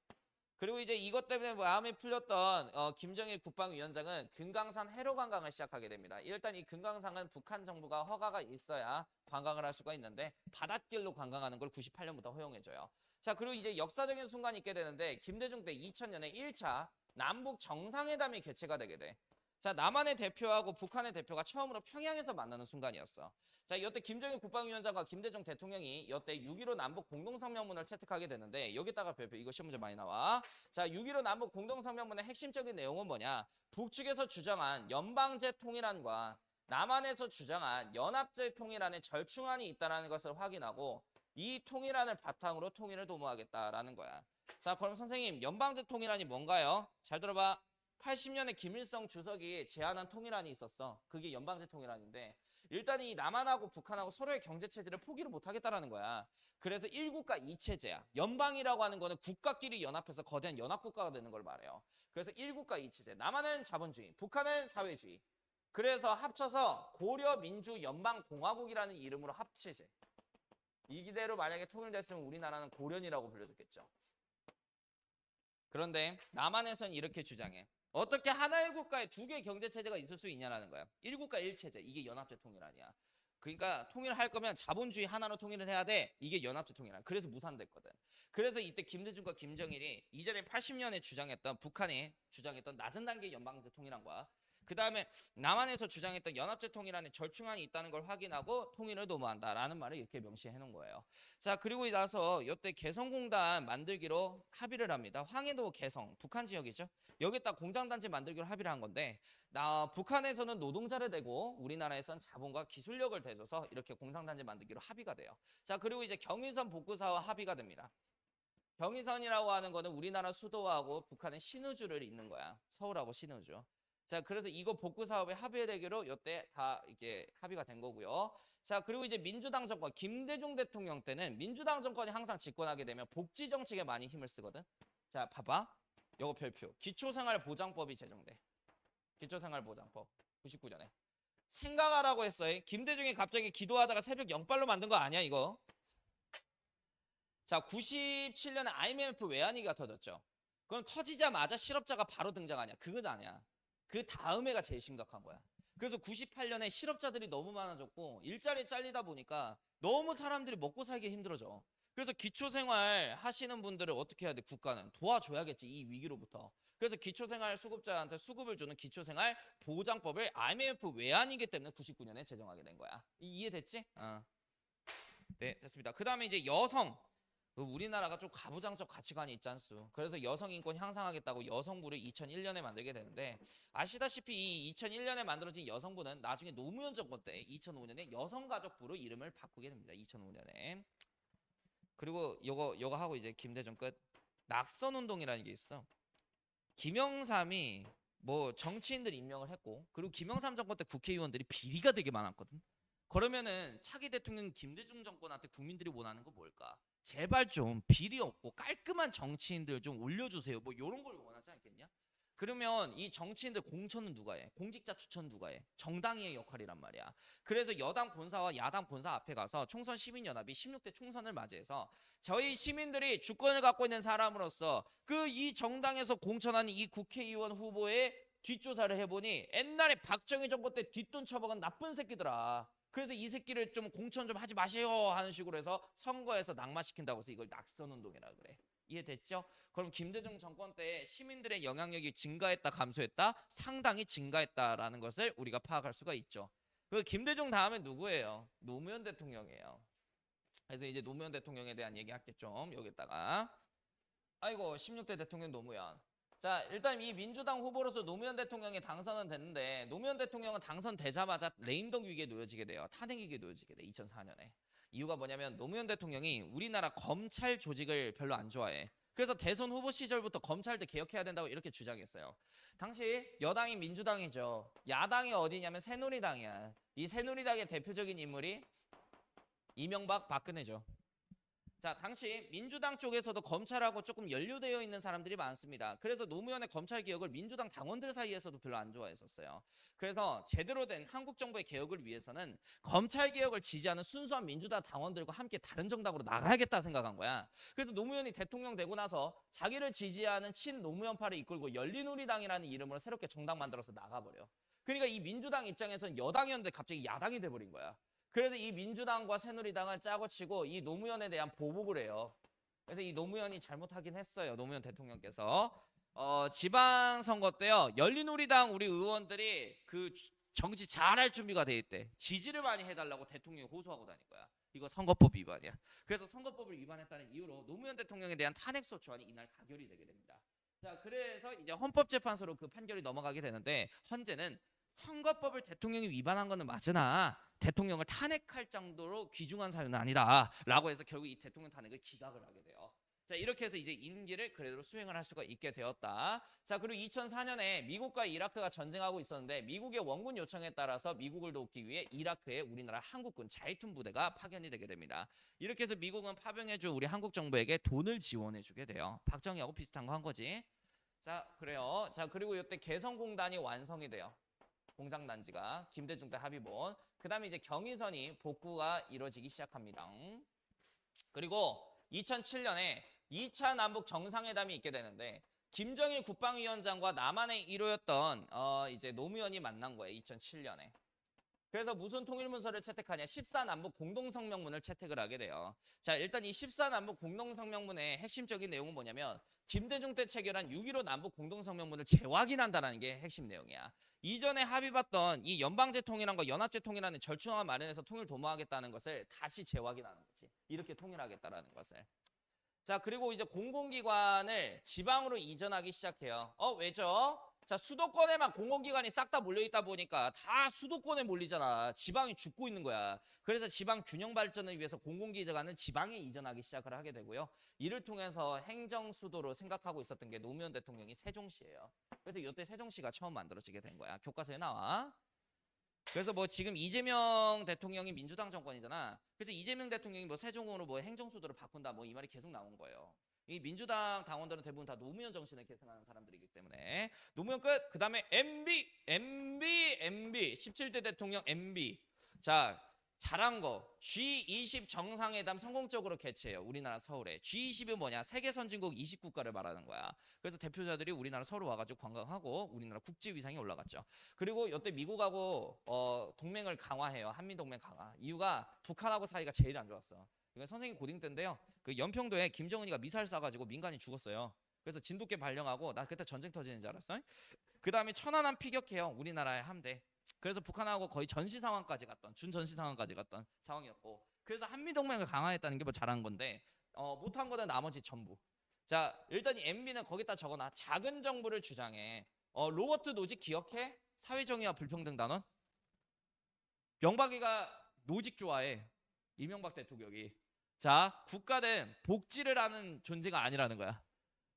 그리고 이제 이것 때문에 마음이 풀렸던 김정일 국방위원장은 금강산 해로 관광을 시작하게 됩니다. 일단 이 금강산은 북한 정부가 허가가 있어야 관광을 할 수가 있는데 바닷길로 관광하는 걸 98년부터 허용해줘요. 자, 그리고 이제 역사적인 순간이 있게 되는데 김대중 때 2000년에 1차 남북 정상회담이 개최가 되게 돼. 자, 남한의 대표하고 북한의 대표가 처음으로 평양에서 만나는 순간이었어. 자, 이때 김정일 국방위원장과 김대중 대통령이 이때 6.15 남북 공동성명문을 채택하게 되는데 여기다가 별표 이거 시험 문제 많이 나와. 자, 6.15 남북 공동성명문의 핵심적인 내용은 뭐냐? 북측에서 주장한 연방제 통일안과 남한에서 주장한 연합제 통일안의 절충안이 있다는 것을 확인하고 이 통일안을 바탕으로 통일을 도모하겠다라는 거야. 자, 그럼 선생님 연방제 통일안이 뭔가요? 잘 들어봐. 80년에 김일성 주석이 제안한 통일안이 있었어. 그게 연방제 통일안인데 일단 이 남한하고 북한하고 서로의 경제체제를 포기를 못하겠다라는 거야. 그래서 1국가 2체제야. 연방이라고 하는 거는 국가끼리 연합해서 거대한 연합국가가 되는 걸 말해요. 그래서 1국가 2체제. 남한은 자본주의, 북한은 사회주의. 그래서 합쳐서 고려민주연방공화국이라는 이름으로 합체제. 이기대로 만약에 통일됐으면 우리나라는 고련이라고 불려졌겠죠. 그런데 남한에서는 이렇게 주장해. 어떻게 하나의 국가에 두 개의 경제체제가 있을 수 있냐라는 거야. 1국가 1체제. 이게 연합제 통일 아니야. 그러니까 통일할 거면 자본주의 하나로 통일을 해야 돼. 이게 연합제 통일이야. 그래서 무산됐거든. 그래서 이때 김대중과 김정일이 이전에 80년에 주장했던 북한이 주장했던 낮은 단계 연방제 통일한 거야. 그 다음에 남한에서 주장했던 연합제 통일안에 절충안이 있다는 걸 확인하고 통일을 도모한다라는 말을 이렇게 명시해 놓은 거예요. 자, 그리고 나서 이때 개성공단 만들기로 합의를 합니다. 황해도 개성, 북한 지역이죠. 여기다 공장단지 만들기로 합의를 한 건데 북한에서는 노동자를 대고 우리나라에선 자본과 기술력을 대줘서 이렇게 공장단지 만들기로 합의가 돼요. 자, 그리고 이제 경인선 복구사와 합의가 됩니다. 경인선이라고 하는 거는 우리나라 수도하고 북한의 신의주를 잇는 거야. 서울하고 신의주. 자, 그래서 이거 복구 사업에 합의되기로 이때 다 이게 합의가 된 거고요. 자, 그리고 이제 민주당 정권, 김대중 대통령 때는 민주당 정권이 항상 집권하게 되면 복지 정책에 많이 힘을 쓰거든. 자, 봐봐. 요거 별표. 기초생활보장법이 제정돼. 기초생활보장법. 99년에. 생각하라고 했어요. 김대중이 갑자기 기도하다가 새벽 0발로 만든 거 아니야, 이거? 자, 97년에 IMF 외환위기가 터졌죠. 그럼 터지자마자 실업자가 바로 등장하냐? 그건 아니야. 그 다음 해가 제일 심각한 거야. 그래서 98년에 실업자들이 너무 많아졌고 일자리 잘리다 보니까 너무 사람들이 먹고 살기 힘들어져. 그래서 기초생활 하시는 분들을 어떻게 해야 돼? 국가는 도와줘야겠지, 이 위기로부터. 그래서 기초생활 수급자한테 수급을 주는 기초생활 보장법을 IMF 외환이기 때문에 99년에 제정하게 된 거야. 이해됐지? 네, 됐습니다. 그 다음에 이제 여성. 우리나라가 좀 가부장적 가치관이 있지 않소. 그래서 여성 인권 향상하겠다고 여성부를 2001년에 만들게 되는데 아시다시피 이 2001년에 만들어진 여성부는 나중에 노무현 정권 때 2005년에 여성가족부로 이름을 바꾸게 됩니다. 2005년에. 그리고 요거 하고 이제 김대중 끝. 낙선운동이라는 게 있어. 김영삼이 뭐 정치인들 임명을 했고 그리고 김영삼 정권 때 국회의원들이 비리가 되게 많았거든. 그러면은 차기 대통령 김대중 정권한테 국민들이 원하는 거 뭘까? 제발 좀 비리 없고 깔끔한 정치인들 좀 올려주세요. 뭐 이런 걸 원하지 않겠냐? 그러면 이 정치인들 공천은 누가 해? 공직자 추천 누가 해? 정당의 역할이란 말이야. 그래서 여당 본사와 야당 본사 앞에 가서 총선 시민연합이 16대 총선을 맞이해서 저희 시민들이 주권을 갖고 있는 사람으로서 그 이 정당에서 공천한 이 국회의원 후보의 뒷조사를 해보니 옛날에 박정희 정부 때 뒷돈 처먹은 나쁜 새끼더라. 그래서 이 새끼를 좀 공천 좀 하지 마세요 하는 식으로 해서 선거에서 낙마시킨다고 해서 이걸 낙선운동이라고 그래. 이해됐죠? 그럼 김대중 정권 때 시민들의 영향력이 증가했다 감소했다? 상당히 증가했다라는 것을 우리가 파악할 수가 있죠. 그 김대중 다음에 누구예요? 노무현 대통령이에요. 그래서 이제 노무현 대통령에 대한 얘기 할게 좀 여기다가. 아이고 16대 대통령 노무현. 자, 일단 이 민주당 후보로서 노무현 대통령이 당선은 됐는데 노무현 대통령은 당선되자마자 레임덕 위기에 놓여지게 돼요. 탄핵 위기에 놓여지게 돼. 2004년에. 이유가 뭐냐면 노무현 대통령이 우리나라 검찰 조직을 별로 안 좋아해. 그래서 대선 후보 시절부터 검찰도 개혁해야 된다고 이렇게 주장했어요. 당시 여당이 민주당이죠. 야당이 어디냐면 새누리당이야. 이 새누리당의 대표적인 인물이 이명박 박근혜죠. 자, 당시 민주당 쪽에서도 검찰하고 조금 연루되어 있는 사람들이 많습니다. 그래서 노무현의 검찰 개혁을 민주당 당원들 사이에서도 별로 안 좋아했었어요. 그래서 제대로 된 한국 정부의 개혁을 위해서는 검찰 개혁을 지지하는 순수한 민주당 당원들과 함께 다른 정당으로 나가야겠다 생각한 거야. 그래서 노무현이 대통령 되고 나서 자기를 지지하는 친노무현파를 이끌고 열린우리당이라는 이름으로 새롭게 정당 만들어서 나가버려. 그러니까 이 민주당 입장에서는 여당이었는데 갑자기 야당이 돼버린 거야. 그래서 이 민주당과 새누리당은 짜고 치고 이 노무현에 대한 보복을 해요. 그래서 이 노무현이 잘못하긴 했어요. 노무현 대통령께서 지방선거 때요. 열린우리당 우리 의원들이 그 정치 잘할 준비가 돼 있대. 지지를 많이 해달라고 대통령이 호소하고 다닐 거야. 이거 선거법 위반이야. 그래서 선거법을 위반했다는 이유로 노무현 대통령에 대한 탄핵소추안이 이날 가결이 되게 됩니다. 자, 그래서 이제 헌법재판소로 그 판결이 넘어가게 되는데 헌재는 선거법을 대통령이 위반한 거는 맞으나 대통령을 탄핵할 정도로 귀중한 사유는 아니다라고 해서 결국 이 대통령 탄핵을 기각을 하게 돼요. 자, 이렇게 해서 이제 임기를 그래도 수행을 할 수가 있게 되었다. 자, 그리고 2004년에 미국과 이라크가 전쟁하고 있었는데 미국의 원군 요청에 따라서 미국을 돕기 위해 이라크에 우리나라 한국군 자이툰 부대가 파견이 되게 됩니다. 이렇게 해서 미국은 파병해줄 우리 한국 정부에게 돈을 지원해주게 돼요. 박정희하고 비슷한 거 한 거지. 자, 그래요. 자, 그리고 이때 개성공단이 완성이 돼요. 공장단지가 김대중 때 합의본. 그 다음에 이제 경의선이 복구가 이루어지기 시작합니다. 그리고 2007년에 2차 남북 정상회담이 있게 되는데 김정일 국방위원장과 남한의 1호였던 이제 노무현이 만난 거예요. 2007년에. 그래서 무슨 통일문서를 채택하냐? 14남북 공동성명문을 채택을 하게 돼요. 자, 일단 이 14남북 공동성명문의 핵심적인 내용은 뭐냐면 김대중 때 체결한 6.15 남북 공동성명문을 재확인한다는 게 핵심 내용이야. 이전에 합의봤던 이 연방제 통일안과 연합제 통일안의 절충안을 마련해서 통일 도모하겠다는 것을 다시 재확인하는 거지. 이렇게 통일하겠다라는 것을. 자, 그리고 이제 공공기관을 지방으로 이전하기 시작해요. 왜죠? 자, 수도권에만 공공기관이 싹 다 몰려있다 보니까 다 수도권에 몰리잖아. 지방이 죽고 있는 거야. 그래서 지방 균형 발전을 위해서 공공기관을 지방에 이전하기 시작을 하게 되고요. 이를 통해서 행정수도로 생각하고 있었던 게 노무현 대통령이 세종시예요. 그래서 이때 세종시가 처음 만들어지게 된 거야. 교과서에 나와. 그래서 뭐 지금 이재명 대통령이 민주당 정권이잖아. 그래서 이재명 대통령이 뭐 세종으로 뭐 행정수도를 바꾼다 뭐 이 말이 계속 나온 거예요. 이 민주당 당원들은 대부분 다 노무현 정신을 계승하는 사람들이기 때문에 노무현 끝. 그 다음에 MB 17대 대통령 MB. 자, 잘한 거 G20 정상회담 성공적으로 개최해요. 우리나라 서울에. G20은 뭐냐? 세계 선진국 20국가를 말하는 거야. 그래서 대표자들이 우리나라 서울 와가지고 관광하고 우리나라 국제 위상이 올라갔죠. 그리고 이때 미국하고 동맹을 강화해요. 한미동맹 강화. 이유가 북한하고 사이가 제일 안 좋았어. 이건 선생님 고딩 때인데요. 그 연평도에 김정은이가 미사일 쏴가지고 민간이 죽었어요. 그래서 진돗개 발령하고 나 그때 전쟁 터지는 줄 알았어. 그 다음에 천안함 피격해요. 우리나라의 함대. 그래서 북한하고 거의 전시 상황까지 갔던 준전시 상황까지 갔던 상황이었고 그래서 한미동맹을 강화했다는 게 뭐 잘한 건데 못한 거는 나머지 전부. 자, 일단 이 MB는 거기다 적어놔. 작은 정부를 주장해. 로버트 노직 기억해? 사회정의와 불평등 단원? 명박이가 노직 좋아해. 이명박 대통령이. 자, 국가는 복지를 하는 존재가 아니라는 거야.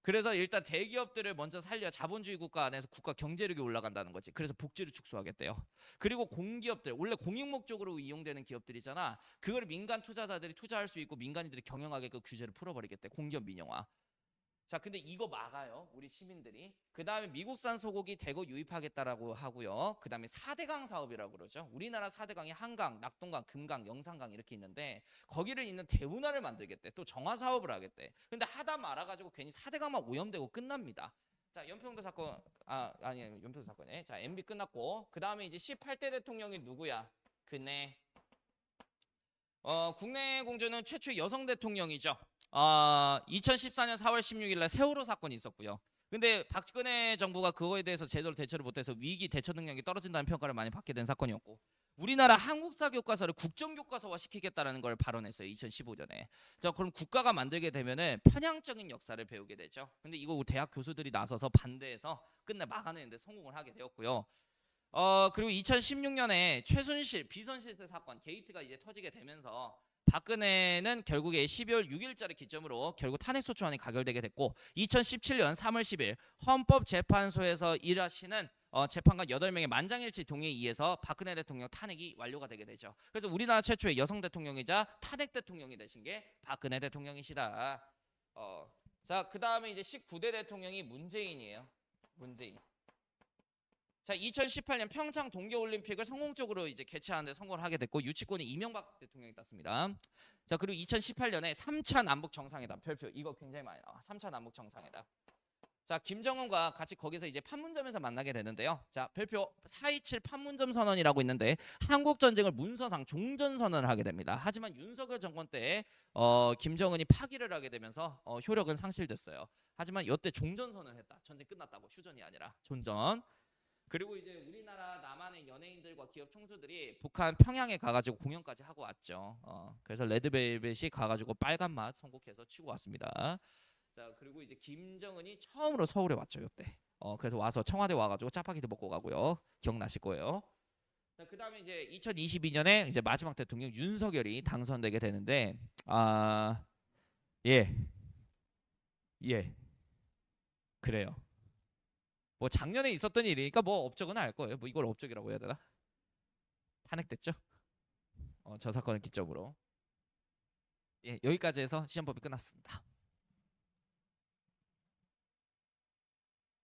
그래서 일단 대기업들을 먼저 살려 자본주의 국가 안에서 국가 경제력이 올라간다는 거지. 그래서 복지를 축소하겠대요. 그리고 공기업들, 원래 공익 목적으로 이용되는 기업들이잖아. 그걸 민간 투자자들이 투자할 수 있고 민간인들이 경영하게 그 규제를 풀어버리겠대. 공기업 민영화. 자, 근데 이거 막아요. 우리 시민들이. 그 다음에 미국산 소고기 대거 유입하겠다라고 하고요. 그 다음에 4대강 사업이라고 그러죠. 우리나라 4대강이 한강, 낙동강, 금강, 영산강 이렇게 있는데 거기를 있는 대운하를 만들겠대. 또 정화 사업을 하겠대. 근데 하다 말아가지고 괜히 4대강만 오염되고 끝납니다. 자, 연평도 사건, 아니 연평도 사건에. 자, MB 끝났고 그 다음에 이제 18대 대통령이 누구야? 그네. 국내 공주는 최초의 여성 대통령이죠. 2014년 4월 16일 날 세월호 사건이 있었고요. 근데 박근혜 정부가 그거에 대해서 제대로 대처를 못해서 위기 대처 능력이 떨어진다는 평가를 많이 받게 된 사건이었고 우리나라 한국사 교과서를 국정교과서화 시키겠다라는 걸 발언했어요. 2015년에. 자, 그럼 국가가 만들게 되면은 편향적인 역사를 배우게 되죠. 근데 이거 대학 교수들이 나서서 반대해서 끝내 막아내는데 성공을 하게 되었고요. 그리고 2016년에 최순실 비선실세 사건 게이트가 이제 터지게 되면서 박근혜는 결국에 12월 6일자를 기점으로 결국 탄핵소추안이 가결되게 됐고 2017년 3월 10일 헌법재판소에서 일하시는 재판관 8명의 만장일치 동의에 의해서 박근혜 대통령 탄핵이 완료가 되게 되죠. 그래서 우리나라 최초의 여성 대통령이자 탄핵 대통령이 되신 게 박근혜 대통령이시다. 자, 그 다음에 이제 19대 대통령이 문재인이에요. 문재인. 자, 2018년 평창 동계올림픽을 성공적으로 이제 개최하는데 성공을 하게 됐고 유치권이 이명박 대통령이 땄습니다. 자, 그리고 2018년에 3차 남북 정상회담 별표 이거 굉장히 많이 나와. 3차 남북 정상회담. 자, 김정은과 같이 거기서 이제 판문점에서 만나게 되는데요. 자, 별표 4.27 판문점 선언이라고 있는데 한국 전쟁을 문서상 종전 선언을 하게 됩니다. 하지만 윤석열 정권 때 김정은이 파기를 하게 되면서 효력은 상실됐어요. 하지만 이때 종전 선언을 했다. 전쟁 끝났다고 휴전이 아니라 종전. 그리고 이제 우리나라 남한의 연예인들과 기업 총수들이 북한 평양에 가가지고 공연까지 하고 왔죠. 그래서 레드벨벳이 가가지고 빨간 맛 선곡해서 치고 왔습니다. 자, 그리고 이제 김정은이 처음으로 서울에 왔죠 이때. 그래서 와서 청와대 와가지고 짜파게티 먹고 가고요. 기억나실 거예요. 자, 그다음에 이제 2022년에 이제 마지막 대통령 윤석열이 당선되게 되는데 예, 예, 그래요. 뭐 작년에 있었던 일이니까 뭐 업적은 알 거예요. 뭐 이걸 업적이라고 해야 되나? 탄핵됐죠? 저 사건을 기점으로. 예, 여기까지 해서 시험법이 끝났습니다.